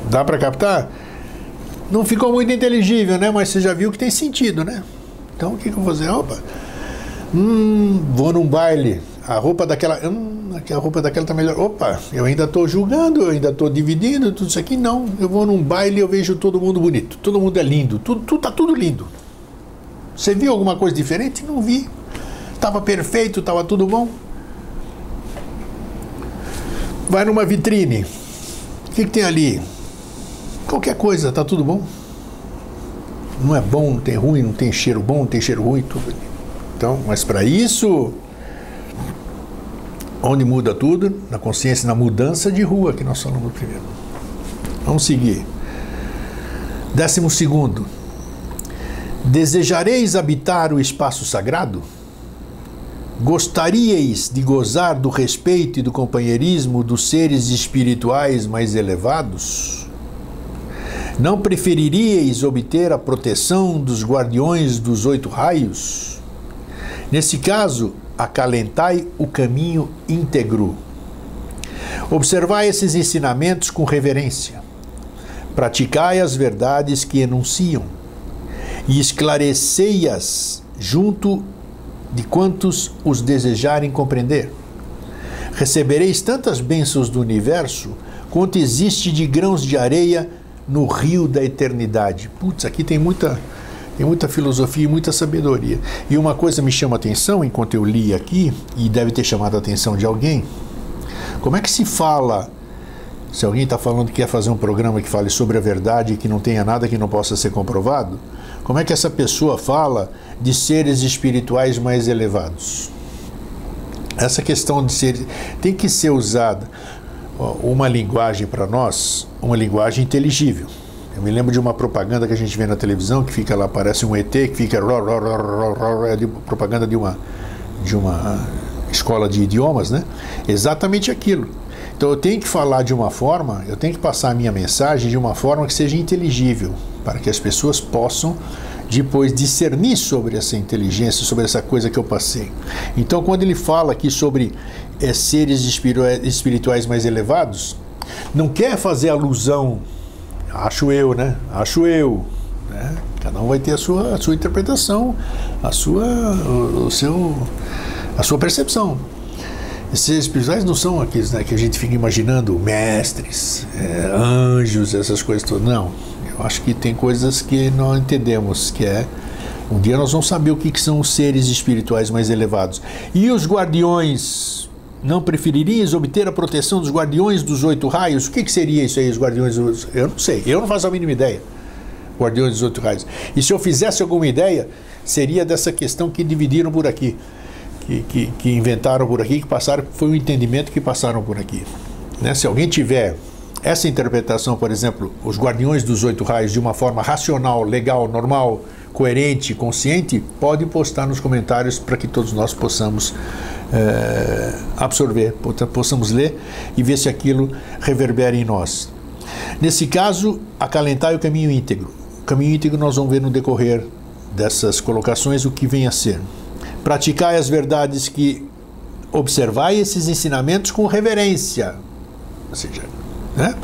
S1: Dá para captar? Não ficou muito inteligível, né? Mas você já viu que tem sentido, né? Então, o que eu vou fazer? Opa, vou num baile, a roupa daquela tá melhor. Opa, eu ainda estou julgando, eu ainda estou dividindo, tudo isso aqui. Não, eu vou num baile e eu vejo todo mundo bonito, todo mundo é lindo, tá tudo lindo. Você viu alguma coisa diferente? Não vi. Estava perfeito, estava tudo bom. Vai numa vitrine, o que tem ali? Qualquer coisa, tá tudo bom. Não é bom, não tem ruim, não tem cheiro bom, não tem cheiro ruim, tudo. Então, mas para isso, onde muda tudo? Na consciência, na mudança de rua, que nós falamos primeiro. Vamos seguir. 12º. Desejareis habitar o espaço sagrado? Gostaríeis de gozar do respeito e do companheirismo dos seres espirituais mais elevados? Não preferiríeis obter a proteção dos guardiões dos 8 raios? Nesse caso, acalentai o caminho íntegro. Observai esses ensinamentos com reverência. Praticai as verdades que enunciam e esclarecei-as junto de quantos os desejarem compreender. Recebereis tantas bênçãos do universo quanto existe de grãos de areia no rio da eternidade. Putz, aqui tem muita filosofia e muita sabedoria. E uma coisa me chama a atenção enquanto eu li aqui, e deve ter chamado a atenção de alguém, como é que se fala, se alguém está falando que quer fazer um programa que fale sobre a verdade e que não tenha nada que não possa ser comprovado, como é que essa pessoa fala de seres espirituais mais elevados? Essa questão de ser tem que ser usada uma linguagem para nós, uma linguagem inteligível. Eu me lembro de uma propaganda que a gente vê na televisão, que fica lá, parece um ET, que fica é propaganda de uma escola de idiomas, né? Exatamente aquilo. Então eu tenho que falar de uma forma, eu tenho que passar a minha mensagem de uma forma que seja inteligível, para que as pessoas possam depois discernir sobre essa inteligência, sobre essa coisa que eu passei. Então, quando ele fala aqui sobre seres espirituais mais elevados, não quer fazer alusão, acho eu, né? Acho eu, né? Cada um vai ter a sua interpretação, a sua percepção. Esses seres espirituais não são aqueles, né, que a gente fica imaginando mestres, anjos, essas coisas todas. Não, eu acho que tem coisas que não entendemos, que é... Um dia nós vamos saber o que são os seres espirituais mais elevados. E os guardiões, não preferirias obter a proteção dos guardiões dos 8 raios? O que seria isso aí, os guardiões dos... Eu não sei, eu não faço a mínima ideia. Guardiões dos 8 raios. E se eu fizesse alguma ideia, seria dessa questão que dividiram por aqui, que inventaram por aqui, que passaram, foi um entendimento que passaram por aqui. Né? Se alguém tiver essa interpretação, por exemplo, os guardiões dos 8 raios, de uma forma racional, legal, normal, coerente, consciente, pode postar nos comentários para que todos nós possamos absorver, possamos ler e ver se aquilo reverbera em nós. Nesse caso, acalentai o caminho íntegro. O caminho íntegro nós vamos ver no decorrer dessas colocações o que vem a ser. Praticai as verdades que... Observai esses ensinamentos com reverência. Ou seja, né?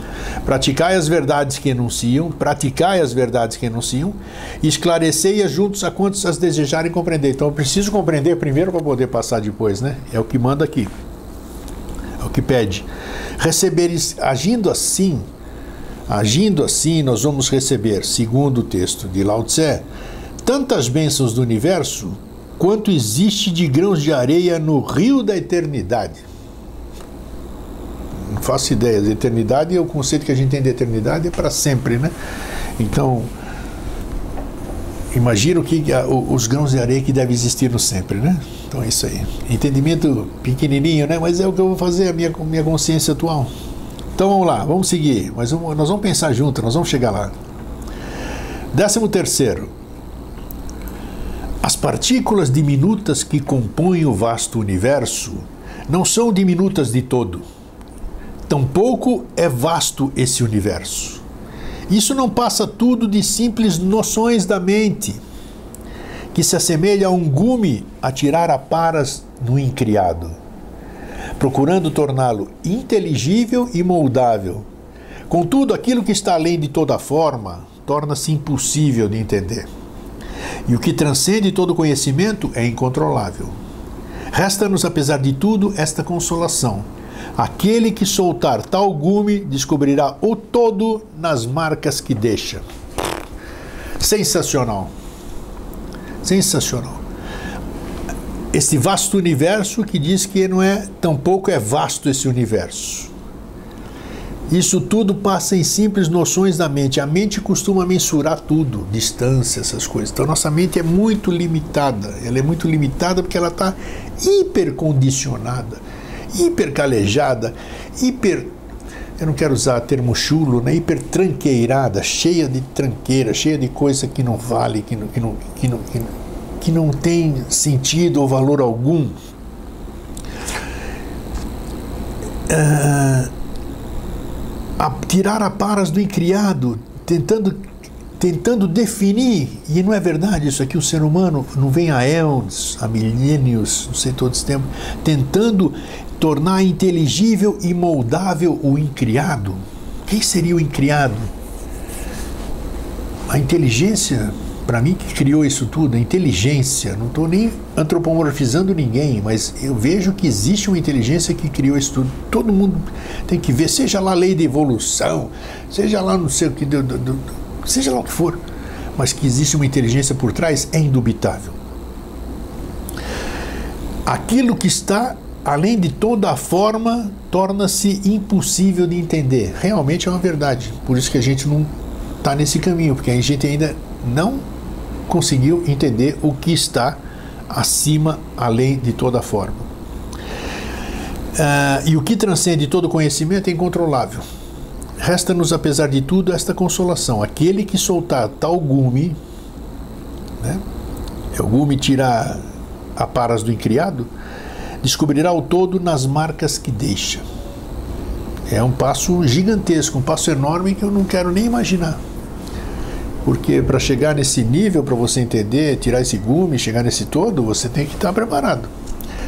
S1: Praticai as verdades que enunciam, praticai as verdades que enunciam, e esclarecei-as juntos a quantos as desejarem compreender. Então eu preciso compreender primeiro para poder passar depois, né? É o que manda aqui. É o que pede. Receberes, agindo assim, nós vamos receber, segundo o texto de Lao Tse, tantas bênçãos do universo quanto existe de grãos de areia no rio da eternidade. Não faço ideia. A eternidade, o conceito que a gente tem de eternidade é para sempre, né? Então, imagina os grãos de areia que devem existir no sempre, né? Então é isso aí. Entendimento pequenininho, né? Mas é o que eu vou fazer, a minha consciência atual. Então vamos lá, vamos seguir. Mas nós vamos pensar junto, nós vamos chegar lá. 13º. As partículas diminutas que compõem o vasto universo não são diminutas de todo. Tampouco é vasto esse universo. Isso não passa tudo de simples noções da mente, que se assemelha a um gume a tirar aparas no incriado, procurando torná-lo inteligível e moldável. Contudo, aquilo que está além de toda forma torna-se impossível de entender. E o que transcende todo conhecimento é incontrolável. Resta-nos, apesar de tudo, esta consolação. Aquele que soltar tal gume descobrirá o todo nas marcas que deixa. Sensacional. Sensacional. Esse vasto universo que diz que não é, tampouco é vasto esse universo. Isso tudo passa em simples noções da mente. A mente costuma mensurar tudo, distância, essas coisas. Então, nossa mente é muito limitada. Ela é muito limitada porque ela está hipercondicionada, hipercalejada, eu não quero usar termo chulo, né? Hipertranqueirada, cheia de tranqueira, cheia de coisa que não vale, que não tem sentido ou valor algum. A tirar aparas do incriado, tentando definir, e não é verdade isso aqui, o ser humano não vem há éons, há milênios, não sei todo esse tempo, tentando tornar inteligível e moldável o incriado. Quem seria o incriado? A inteligência, para mim, que criou isso tudo, a inteligência, não estou nem antropomorfizando ninguém, mas eu vejo que existe uma inteligência que criou isso tudo. Todo mundo tem que ver, seja lá a lei de evolução, seja lá não sei o que, seja lá o que for, mas que existe uma inteligência por trás é indubitável. Aquilo que está além de toda a forma torna-se impossível de entender. Realmente é uma verdade. Por isso que a gente não está nesse caminho, porque a gente ainda não conseguiu entender o que está acima, além de toda a forma. E o que transcende todo conhecimento é incontrolável. Resta-nos, apesar de tudo, esta consolação. Aquele que soltar tal gume, né? O gume tira aparas do incriado, descobrirá o todo nas marcas que deixa. É um passo gigantesco, um passo enorme que eu não quero nem imaginar. Porque para chegar nesse nível, para você entender, tirar esse gume, chegar nesse todo, você tem que estar preparado.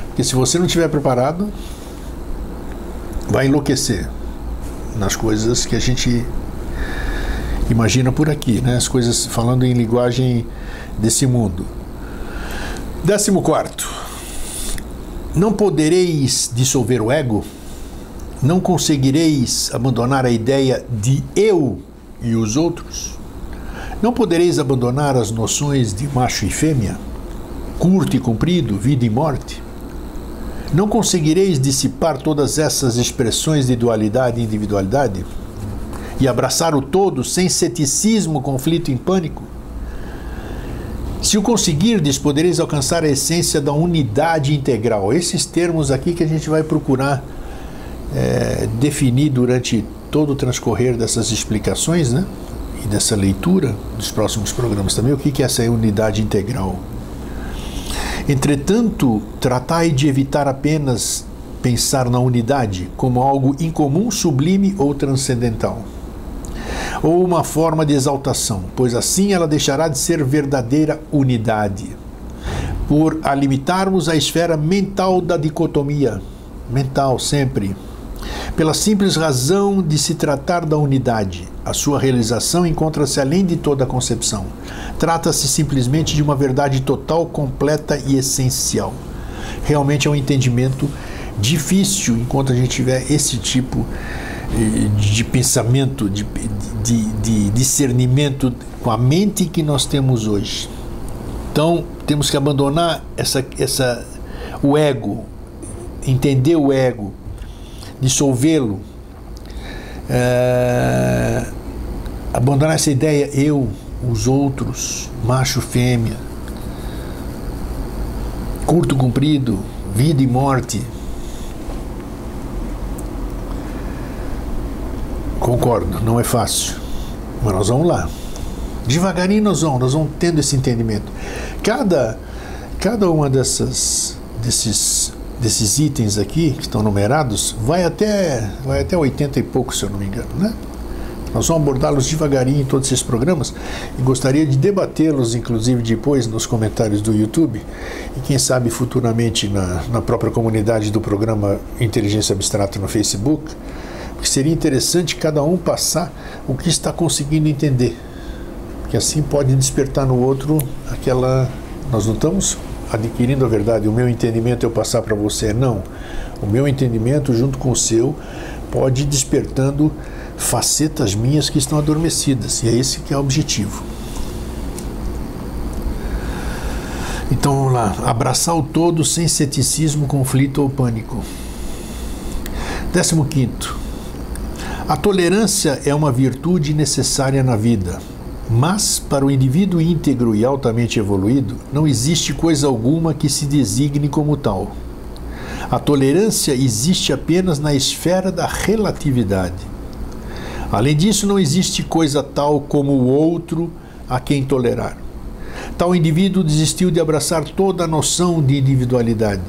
S1: Porque se você não estiver preparado, vai enlouquecer. nas coisas que a gente imagina por aqui, né? As coisas falando em linguagem desse mundo. 14º. Não podereis dissolver o ego? Não conseguireis abandonar a ideia de eu e os outros? Não podereis abandonar as noções de macho e fêmea, curto e comprido, vida e morte? Não conseguireis dissipar todas essas expressões de dualidade e individualidade? E abraçar o todo sem ceticismo, conflito e pânico? Se o conseguirdes, podereis alcançar a essência da unidade integral. Esses termos aqui que a gente vai procurar definir durante todo o transcorrer dessas explicações, né? E dessa leitura dos próximos programas também, o que é essa unidade integral. Entretanto, tratai de evitar apenas pensar na unidade como algo incomum, sublime ou transcendental, ou uma forma de exaltação, pois assim ela deixará de ser verdadeira unidade, por a limitarmos à esfera mental da dicotomia, mental sempre, pela simples razão de se tratar da unidade. A sua realização encontra-se além de toda a concepção. Trata-se simplesmente de uma verdade total, completa e essencial. Realmente é um entendimento difícil enquanto a gente tiver esse tipo de pensamento, de discernimento com a mente que nós temos hoje. Então, temos que abandonar o ego, entender o ego, dissolvê-lo, abandonar essa ideia eu, os outros, macho, fêmea, curto, comprido, vida e morte. Concordo, não é fácil, mas nós vamos lá. Devagarinho nós vamos tendo esse entendimento. Cada uma desses itens aqui, que estão numerados, vai até 80 e pouco, se eu não me engano, né? Nós vamos abordá-los devagarinho em todos esses programas e gostaria de debatê-los, inclusive, depois nos comentários do YouTube e, quem sabe, futuramente na própria comunidade do programa Inteligência Abstrata no Facebook, porque seria interessante cada um passar o que está conseguindo entender, porque assim pode despertar no outro aquela... Nós não estamos adquirindo a verdade, o meu entendimento eu passar para você, não. O meu entendimento, junto com o seu, pode ir despertando facetas minhas que estão adormecidas, e é esse que é o objetivo. Então vamos lá, abraçar o todo sem ceticismo, conflito ou pânico. 15º. A tolerância é uma virtude necessária na vida, mas para o indivíduo íntegro e altamente evoluído, não existe coisa alguma que se designe como tal. A tolerância existe apenas na esfera da relatividade. Além disso, não existe coisa tal como o outro a quem tolerar. Tal indivíduo desistiu de abraçar toda a noção de individualidade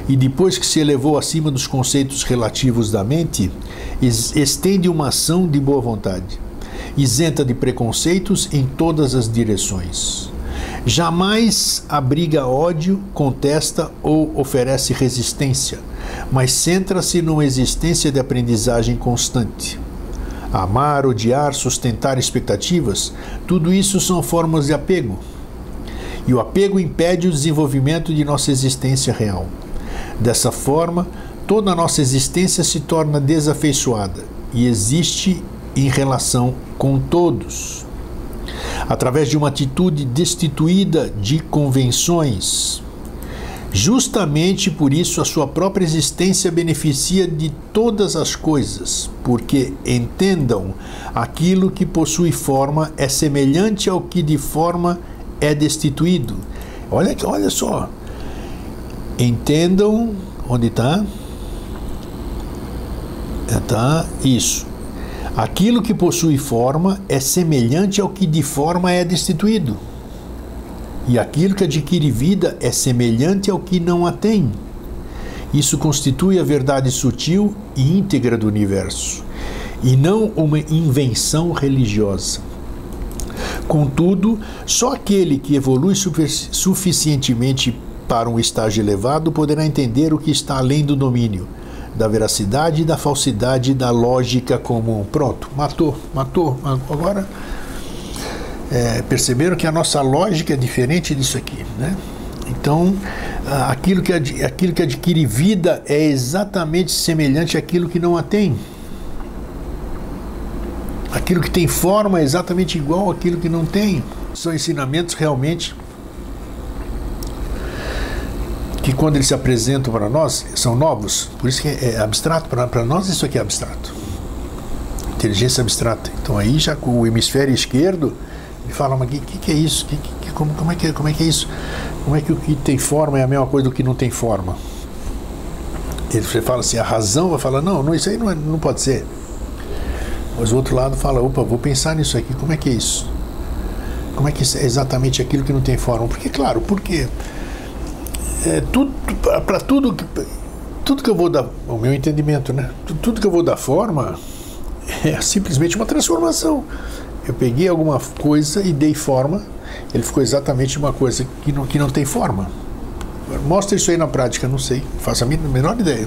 S1: e, depois que se elevou acima dos conceitos relativos da mente, estende uma ação de boa vontade, isenta de preconceitos em todas as direções. Jamais abriga ódio, contesta ou oferece resistência, mas centra-se numa existência de aprendizagem constante. Amar, odiar, sustentar expectativas, tudo isso são formas de apego. E o apego impede o desenvolvimento de nossa existência real. Dessa forma, toda a nossa existência se torna desafeiçoada e existe em relação com todos, através de uma atitude destituída de convenções. Justamente por isso a sua própria existência beneficia de todas as coisas, porque entendam, aquilo que possui forma é semelhante ao que de forma é destituído. Olha só, entendam, onde está? Está isso. Aquilo que possui forma é semelhante ao que de forma é destituído. E aquilo que adquire vida é semelhante ao que não a tem. Isso constitui a verdade sutil e íntegra do universo, e não uma invenção religiosa. Contudo, só aquele que evolui suficientemente para um estágio elevado poderá entender o que está além do domínio, da veracidade e da falsidade da lógica comum. Pronto, matou. Agora, perceberam que a nossa lógica é diferente disso aqui, né? Então, aquilo que adquire vida é exatamente semelhante àquilo que não a tem. Aquilo que tem forma é exatamente igual àquilo que não tem. São ensinamentos realmente que, quando eles se apresentam para nós, são novos. Por isso que é abstrato. Para nós isso aqui é abstrato. Inteligência abstrata. Então aí já com o hemisfério esquerdo, ele fala, mas o que é isso? Como é que é isso? Como é que o que tem forma é a mesma coisa do que não tem forma? Você fala assim, a razão vai falar, não, isso aí não pode ser. Mas o outro lado fala, opa, vou pensar nisso aqui, como é que é isso? Como é que isso é exatamente aquilo que não tem forma? Porque, claro, porque para tudo que eu vou dar, o meu entendimento, né? Tudo que eu vou dar forma é simplesmente uma transformação. Eu peguei alguma coisa e dei forma, ele ficou exatamente uma coisa que não tem forma. Mostra isso aí na prática, não sei, faço a menor ideia.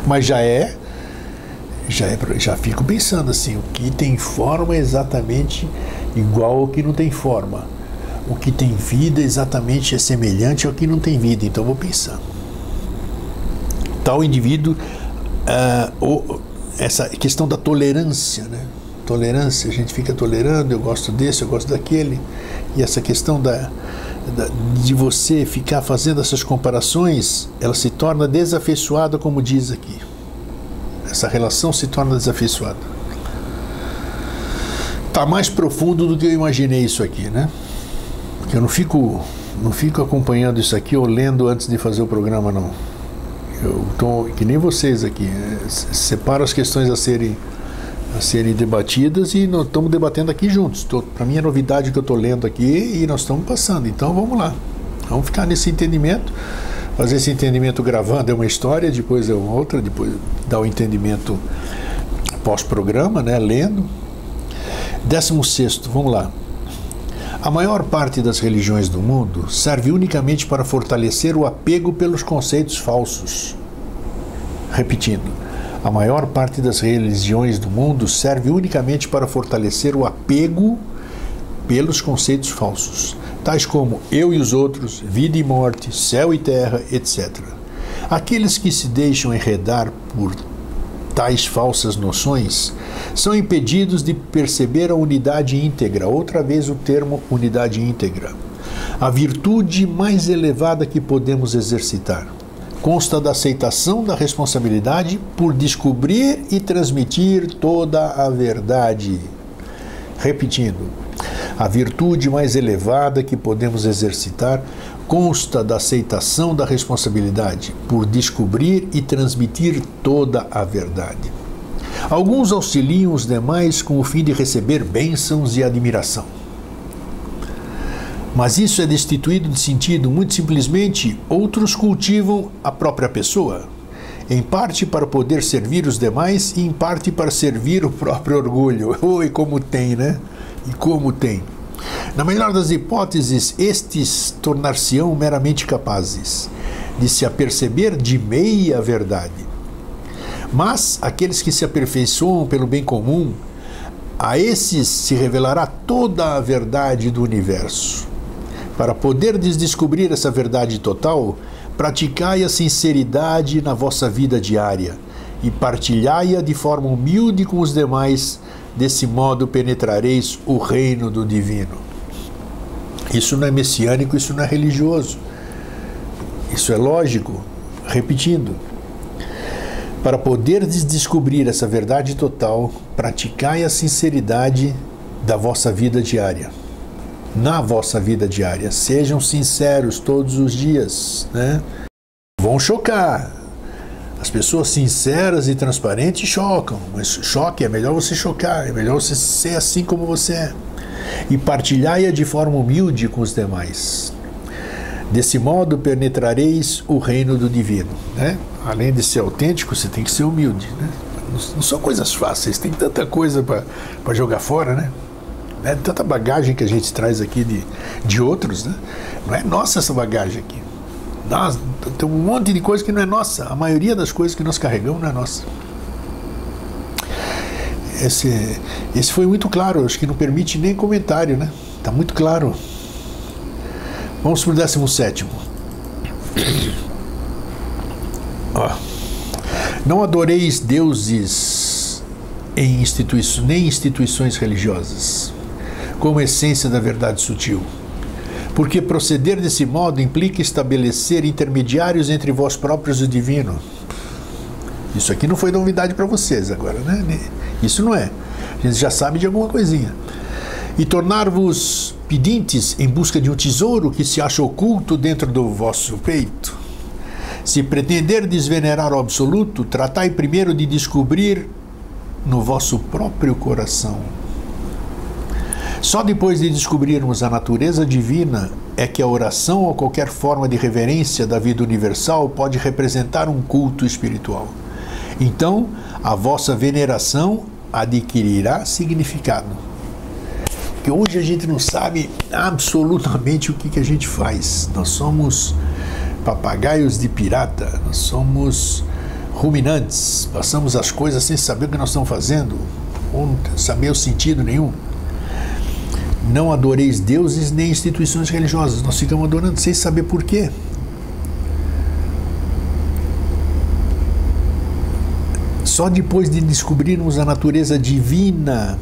S1: Mas já fico pensando assim, o que tem forma é exatamente igual ao que não tem forma. O que tem vida exatamente é semelhante ao que não tem vida. Então eu vou pensar. Tal indivíduo, essa questão da tolerância, né? Tolerância, a gente fica tolerando, eu gosto desse, eu gosto daquele. E essa questão de você ficar fazendo essas comparações, ela se torna desafeiçoada, como diz aqui. Essa relação se torna desafeiçoada. Está mais profundo do que eu imaginei isso aqui, né? Porque eu não fico acompanhando isso aqui ou lendo antes de fazer o programa, não. Eu estou, que nem vocês aqui, separo as questões a serem debatidas e nós estamos debatendo aqui juntos. Para mim é novidade que eu estou lendo aqui e nós estamos passando. Então vamos lá. Vamos ficar nesse entendimento. Fazer esse entendimento gravando é uma história, depois é uma outra, depois dá o entendimento pós-programa, né, lendo. 16º, vamos lá. A maior parte das religiões do mundo serve unicamente para fortalecer o apego pelos conceitos falsos. Repetindo, a maior parte das religiões do mundo serve unicamente para fortalecer o apego pelos conceitos falsos, tais como eu e os outros, vida e morte, céu e terra, etc. Aqueles que se deixam enredar por tais falsas noções são impedidos de perceber a unidade íntegra, outra vez o termo unidade íntegra. A virtude mais elevada que podemos exercitar consta da aceitação da responsabilidade por descobrir e transmitir toda a verdade. Repetindo, a virtude mais elevada que podemos exercitar consta da aceitação da responsabilidade por descobrir e transmitir toda a verdade. Alguns auxiliam os demais com o fim de receber bênçãos e admiração. Mas isso é destituído de sentido. Muito simplesmente, outros cultivam a própria pessoa, em parte para poder servir os demais e em parte para servir o próprio orgulho. Oi, como tem, né? E como tem. Na melhor das hipóteses, estes tornar-se-ão meramente capazes de se aperceber de meia verdade. Mas aqueles que se aperfeiçoam pelo bem comum, a esses se revelará toda a verdade do universo. Para poderdes descobrir essa verdade total, praticai a sinceridade na vossa vida diária e partilhai-a de forma humilde com os demais. Desse modo penetrareis o reino do divino. Isso não é messiânico, isso não é religioso. Isso é lógico. Repetindo. Para poderdes descobrir essa verdade total, praticai a sinceridade da vossa vida diária. Na vossa vida diária. Sejam sinceros todos os dias, né? Vão chocar. As pessoas sinceras e transparentes chocam, mas choque é melhor você chocar, é melhor você ser assim como você é. E partilhai-a de forma humilde com os demais. Desse modo penetrareis o reino do divino, né? Além de ser autêntico, você tem que ser humilde, né? Não são coisas fáceis, tem tanta coisa para jogar fora, né? Tanta bagagem que a gente traz aqui de outros, né? Não é nossa essa bagagem aqui. Tem um monte de coisa que não é nossa. A maioria das coisas que nós carregamos não é nossa. Esse foi muito claro, acho que não permite nem comentário, né? Está muito claro. Vamos para o 17º. Não adoreis deuses nem instituições religiosas, como essência da verdade sutil. Porque proceder desse modo implica estabelecer intermediários entre vós próprios e o divino. Isso aqui não foi novidade para vocês agora, né? Isso não é. A gente já sabe de alguma coisinha. E tornar-vos pedintes em busca de um tesouro que se acha oculto dentro do vosso peito. Se pretenderdes venerar o absoluto, tratai primeiro de descobrir no vosso próprio coração. Só depois de descobrirmos a natureza divina é que a oração ou qualquer forma de reverência da vida universal pode representar um culto espiritual. Então, a vossa veneração adquirirá significado. Porque hoje a gente não sabe absolutamente o que a gente faz. Nós somos papagaios de pirata, nós somos ruminantes, passamos as coisas sem saber o que nós estamos fazendo, ou não saber o sentido nenhum. Não adoreis deuses nem instituições religiosas. Nós ficamos adorando sem saber por quê. Só depois de descobrirmos a natureza divina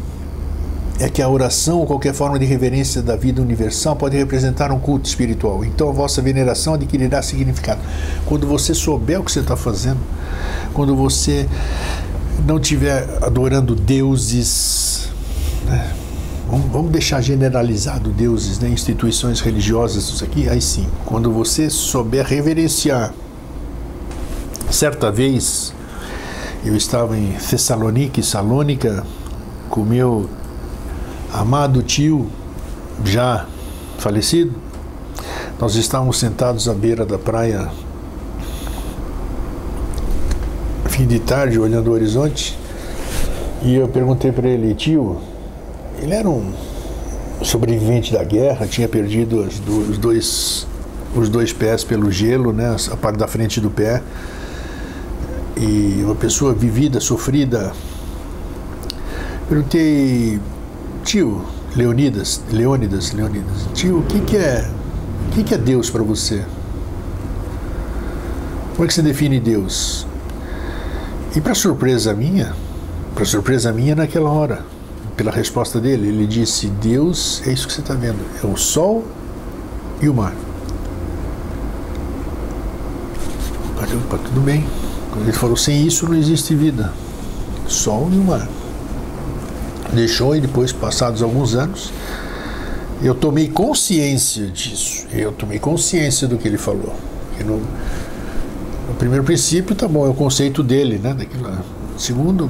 S1: é que a oração ou qualquer forma de reverência da vida universal pode representar um culto espiritual. Então a vossa veneração adquirirá significado. Quando você souber o que você está fazendo, quando você não estiver adorando deuses, né? Vamos deixar generalizado deuses, né? Instituições religiosas, isso aqui, aí sim. Quando você souber reverenciar. Certa vez eu estava em Salônica, com meu amado tio, já falecido. Nós estávamos sentados à beira da praia, fim de tarde, olhando o horizonte, e eu perguntei para ele, tio, ele era um sobrevivente da guerra, tinha perdido os dois pés pelo gelo, né, a parte da frente do pé, e uma pessoa vivida, sofrida. Perguntei, tio, Leônidas, tio, o que é Deus para você? Como é que você define Deus? E para surpresa minha naquela hora, pela resposta dele, ele disse, Deus é isso que você está vendo, é o sol e o mar. Opa, tudo bem. Quando ele falou, sem isso não existe vida, sol e o mar. Deixou, e depois, passados alguns anos, eu tomei consciência disso. Eu tomei consciência do que ele falou. No primeiro princípio, tá bom, é o conceito dele, né? Daquilo lá. Segundo,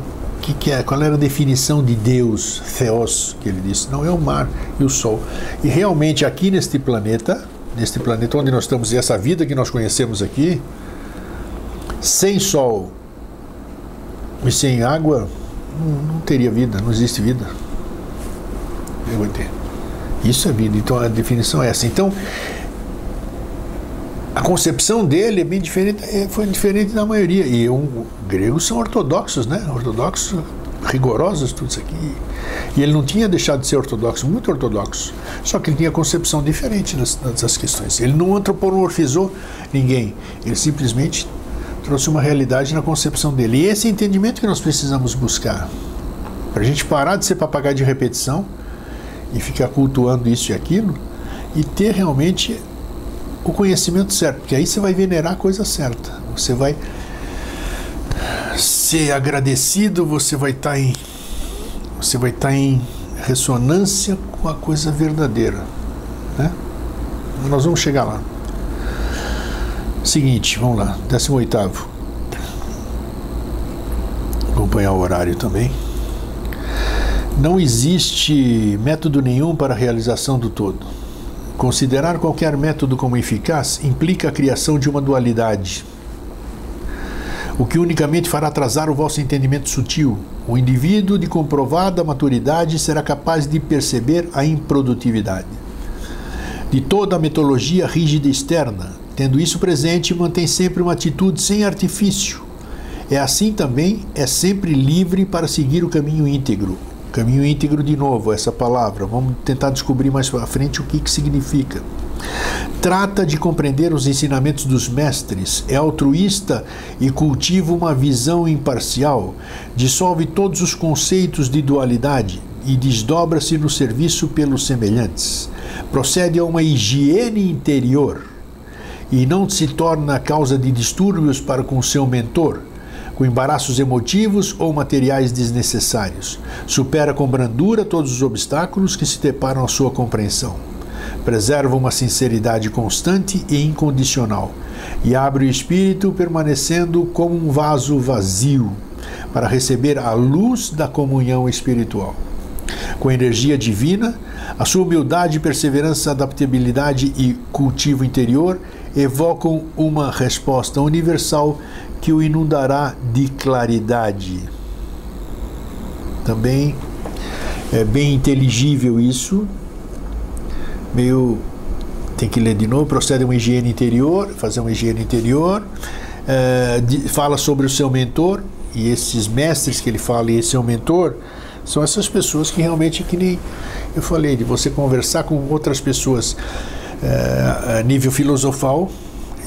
S1: qual era a definição de Deus, Theos, que ele disse? Não, é o mar e o sol. E realmente aqui neste planeta onde nós estamos, e essa vida que nós conhecemos aqui, sem sol e sem água, não teria vida, não existe vida. Eu vou ter. Isso é vida, então a definição é essa. Então, a concepção dele é bem diferente, foi diferente da maioria. E os gregos são ortodoxos, né? Ortodoxos, rigorosos, tudo isso aqui. E ele não tinha deixado de ser ortodoxo, muito ortodoxo. Só que ele tinha concepção diferente dessas questões. Ele não antropomorfizou ninguém. Ele simplesmente trouxe uma realidade na concepção dele. E esse entendimento que nós precisamos buscar, para a gente parar de ser papagaio de repetição e ficar cultuando isso e aquilo, e ter realmente o conhecimento certo, porque aí você vai venerar a coisa certa, você vai ser agradecido, você vai estar em ressonância com a coisa verdadeira, né? Nós vamos chegar lá. Seguinte, vamos lá, 18º. Acompanhar o horário também. Não existe método nenhum para a realização do todo. Considerar qualquer método como eficaz implica a criação de uma dualidade, o que unicamente fará atrasar o vosso entendimento sutil. O indivíduo de comprovada maturidade será capaz de perceber a improdutividade de toda a metodologia rígida externa Tendo isso presente, mantém sempre uma atitude sem artifício. É assim também, é sempre livre para seguir o caminho íntegro. Caminho íntegro, de novo, essa palavra. Vamos tentar descobrir mais à frente o que significa. Trata de compreender os ensinamentos dos mestres, é altruísta e cultiva uma visão imparcial, dissolve todos os conceitos de dualidade e desdobra-se no serviço pelos semelhantes. Procede a uma higiene interior e não se torna causa de distúrbios para com seu mentor, com embaraços emotivos ou materiais desnecessários. Supera com brandura todos os obstáculos que se deparam à sua compreensão. Preserva uma sinceridade constante e incondicional e abre o espírito permanecendo como um vaso vazio para receber a luz da comunhão espiritual. Com a energia divina, a sua humildade, perseverança, adaptabilidade e cultivo interior evocam uma resposta universal que o inundará de claridade. Também é bem inteligível isso. Tem que ler de novo. Procede a uma higiene interior, fazer uma higiene interior, fala sobre o seu mentor, e esses mestres que ele fala e esse seu mentor são essas pessoas que realmente, que nem eu falei, de você conversar com outras pessoas a nível filosofal.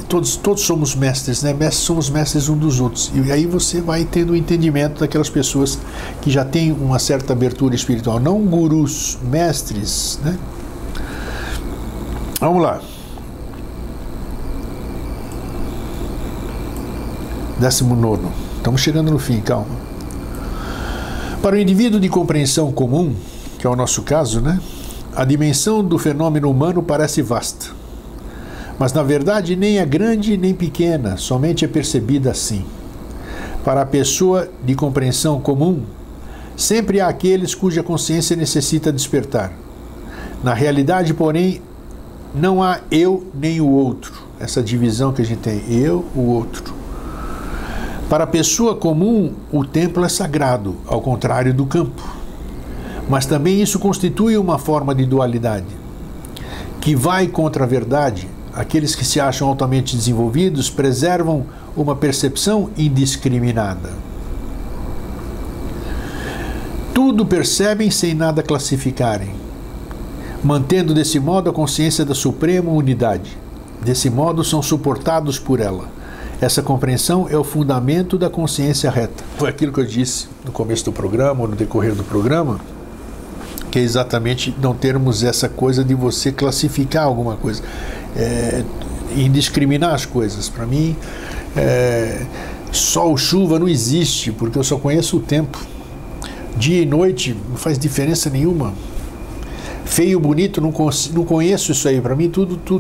S1: Todos somos mestres, né? Somos mestres uns dos outros. E aí você vai tendo o entendimento daquelas pessoas que já têm uma certa abertura espiritual. Não gurus, mestres, né? Vamos lá. 19º. Estamos chegando no fim, calma. Para o indivíduo de compreensão comum, que é o nosso caso, né? A dimensão do fenômeno humano parece vasta. Mas, na verdade, nem é grande nem pequena, somente é percebida assim. Para a pessoa de compreensão comum, sempre há aqueles cuja consciência necessita despertar. Na realidade, porém, não há eu nem o outro. Essa divisão que a gente tem, eu, o outro. Para a pessoa comum, o templo é sagrado, ao contrário do campo. Mas também isso constitui uma forma de dualidade, que vai contra a verdade. Aqueles que se acham altamente desenvolvidos preservam uma percepção indiscriminada. Tudo percebem sem nada classificarem, mantendo desse modo a consciência da suprema unidade. Desse modo são suportados por ela. Essa compreensão é o fundamento da consciência reta. Foi aquilo que eu disse no começo do programa, ou no decorrer do programa, que é exatamente não termos essa coisa de você classificar alguma coisa. Indiscriminar as coisas. Para mim, sol, chuva não existe, porque eu só conheço o tempo. Dia e noite não faz diferença nenhuma. Feio, bonito, não conheço isso aí. Para mim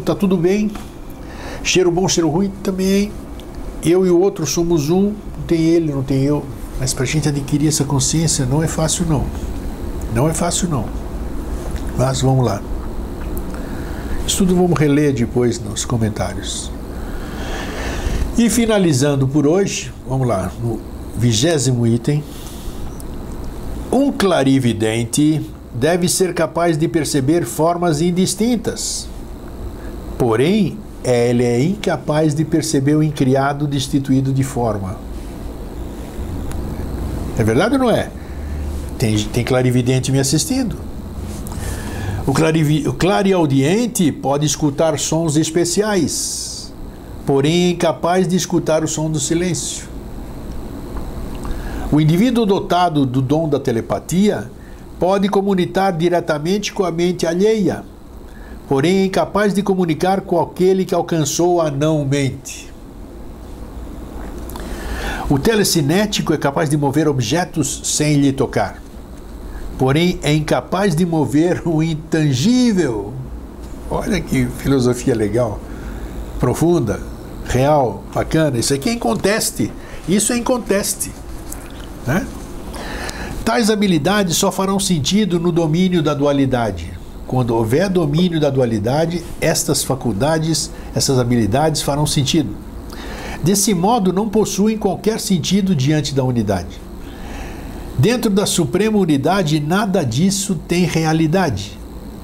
S1: tá tudo bem. Cheiro bom, cheiro ruim também. Eu e o outro somos um, não tem ele, não tem eu. Mas para a gente adquirir essa consciência não é fácil não. Não é fácil não. Mas vamos lá. Isso tudo vamos reler depois nos comentários. E finalizando por hoje, vamos lá, no 20º item. Um clarividente deve ser capaz de perceber formas indistintas. Porém, ele é incapaz de perceber o incriado destituído de forma. É verdade ou não é? Tem clarividente me assistindo. O clareaudiente pode escutar sons especiais, porém é incapaz de escutar o som do silêncio. O indivíduo dotado do dom da telepatia pode comunicar diretamente com a mente alheia, porém é incapaz de comunicar com aquele que alcançou a não-mente. O telecinético é capaz de mover objetos sem lhe tocar, porém é incapaz de mover o intangível. Olha que filosofia legal, profunda, real, bacana. Isso aqui é inconteste. Isso é inconteste, né? Tais habilidades só farão sentido no domínio da dualidade. Quando houver domínio da dualidade, estas faculdades, essas habilidades farão sentido. Desse modo, não possuem qualquer sentido diante da unidade. Dentro da suprema unidade, nada disso tem realidade.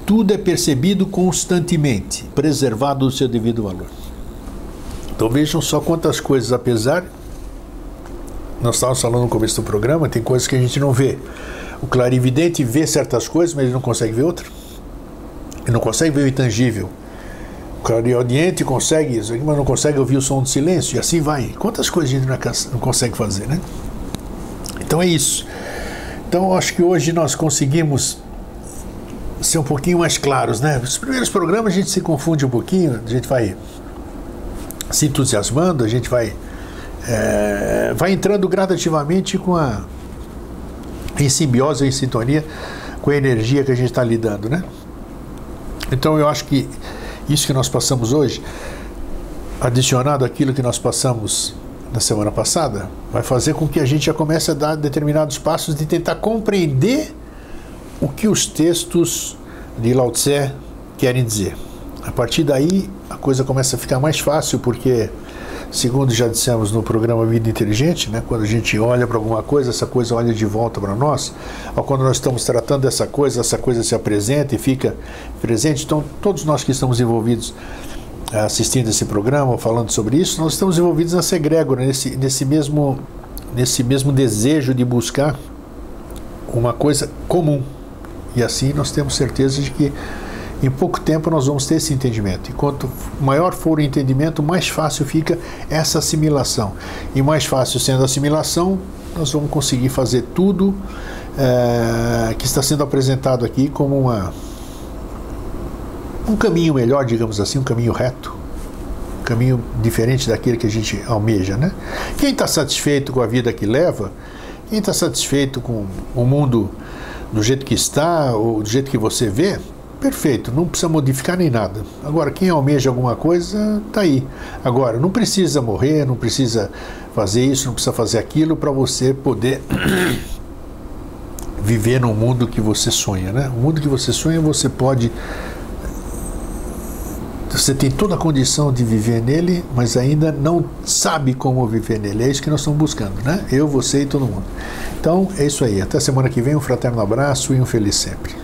S1: Tudo é percebido constantemente, preservado o seu devido valor. Então vejam só quantas coisas, apesar, nós estávamos falando no começo do programa, tem coisas que a gente não vê. O clarividente vê certas coisas, mas ele não consegue ver outras. Ele não consegue ver o intangível. O clariaudiente consegue isso aqui, mas não consegue ouvir o som do silêncio, e assim vai. Quantas coisas a gente não consegue fazer, né? Então é isso. Então eu acho que hoje nós conseguimos ser um pouquinho mais claros, né? Os primeiros programas a gente se confunde um pouquinho, a gente vai se entusiasmando, a gente vai entrando gradativamente em simbiose, em sintonia com a energia que a gente está lidando, né? Então eu acho que isso que nós passamos hoje, adicionado àquilo que nós passamos na semana passada, vai fazer com que a gente já comece a dar determinados passos de tentar compreender o que os textos de Lao Tse querem dizer. A partir daí, a coisa começa a ficar mais fácil, porque, segundo já dissemos no programa Vida Inteligente, né, quando a gente olha para alguma coisa, essa coisa olha de volta para nós. Ou quando nós estamos tratando dessa coisa, essa coisa se apresenta e fica presente. Então, todos nós que estamos envolvidos assistindo esse programa, falando sobre isso, nós estamos envolvidos nessa egrégora, nesse mesmo desejo de buscar uma coisa comum. E assim nós temos certeza de que em pouco tempo nós vamos ter esse entendimento. E quanto maior for o entendimento, mais fácil fica essa assimilação. E mais fácil sendo a assimilação, nós vamos conseguir fazer tudo que está sendo apresentado aqui como um caminho melhor, digamos assim, um caminho reto, um caminho diferente daquele que a gente almeja, né? Quem está satisfeito com a vida que leva, quem está satisfeito com o mundo do jeito que está, ou do jeito que você vê, perfeito, não precisa modificar nem nada. Agora, quem almeja alguma coisa, está aí. Agora, não precisa morrer, não precisa fazer isso, não precisa fazer aquilo para você poder viver no mundo que você sonha, né? O mundo que você sonha, você tem toda a condição de viver nele, mas ainda não sabe como viver nele. É isso que nós estamos buscando, né? Eu, você e todo mundo. Então, é isso aí. Até semana que vem, um fraterno abraço e um feliz sempre.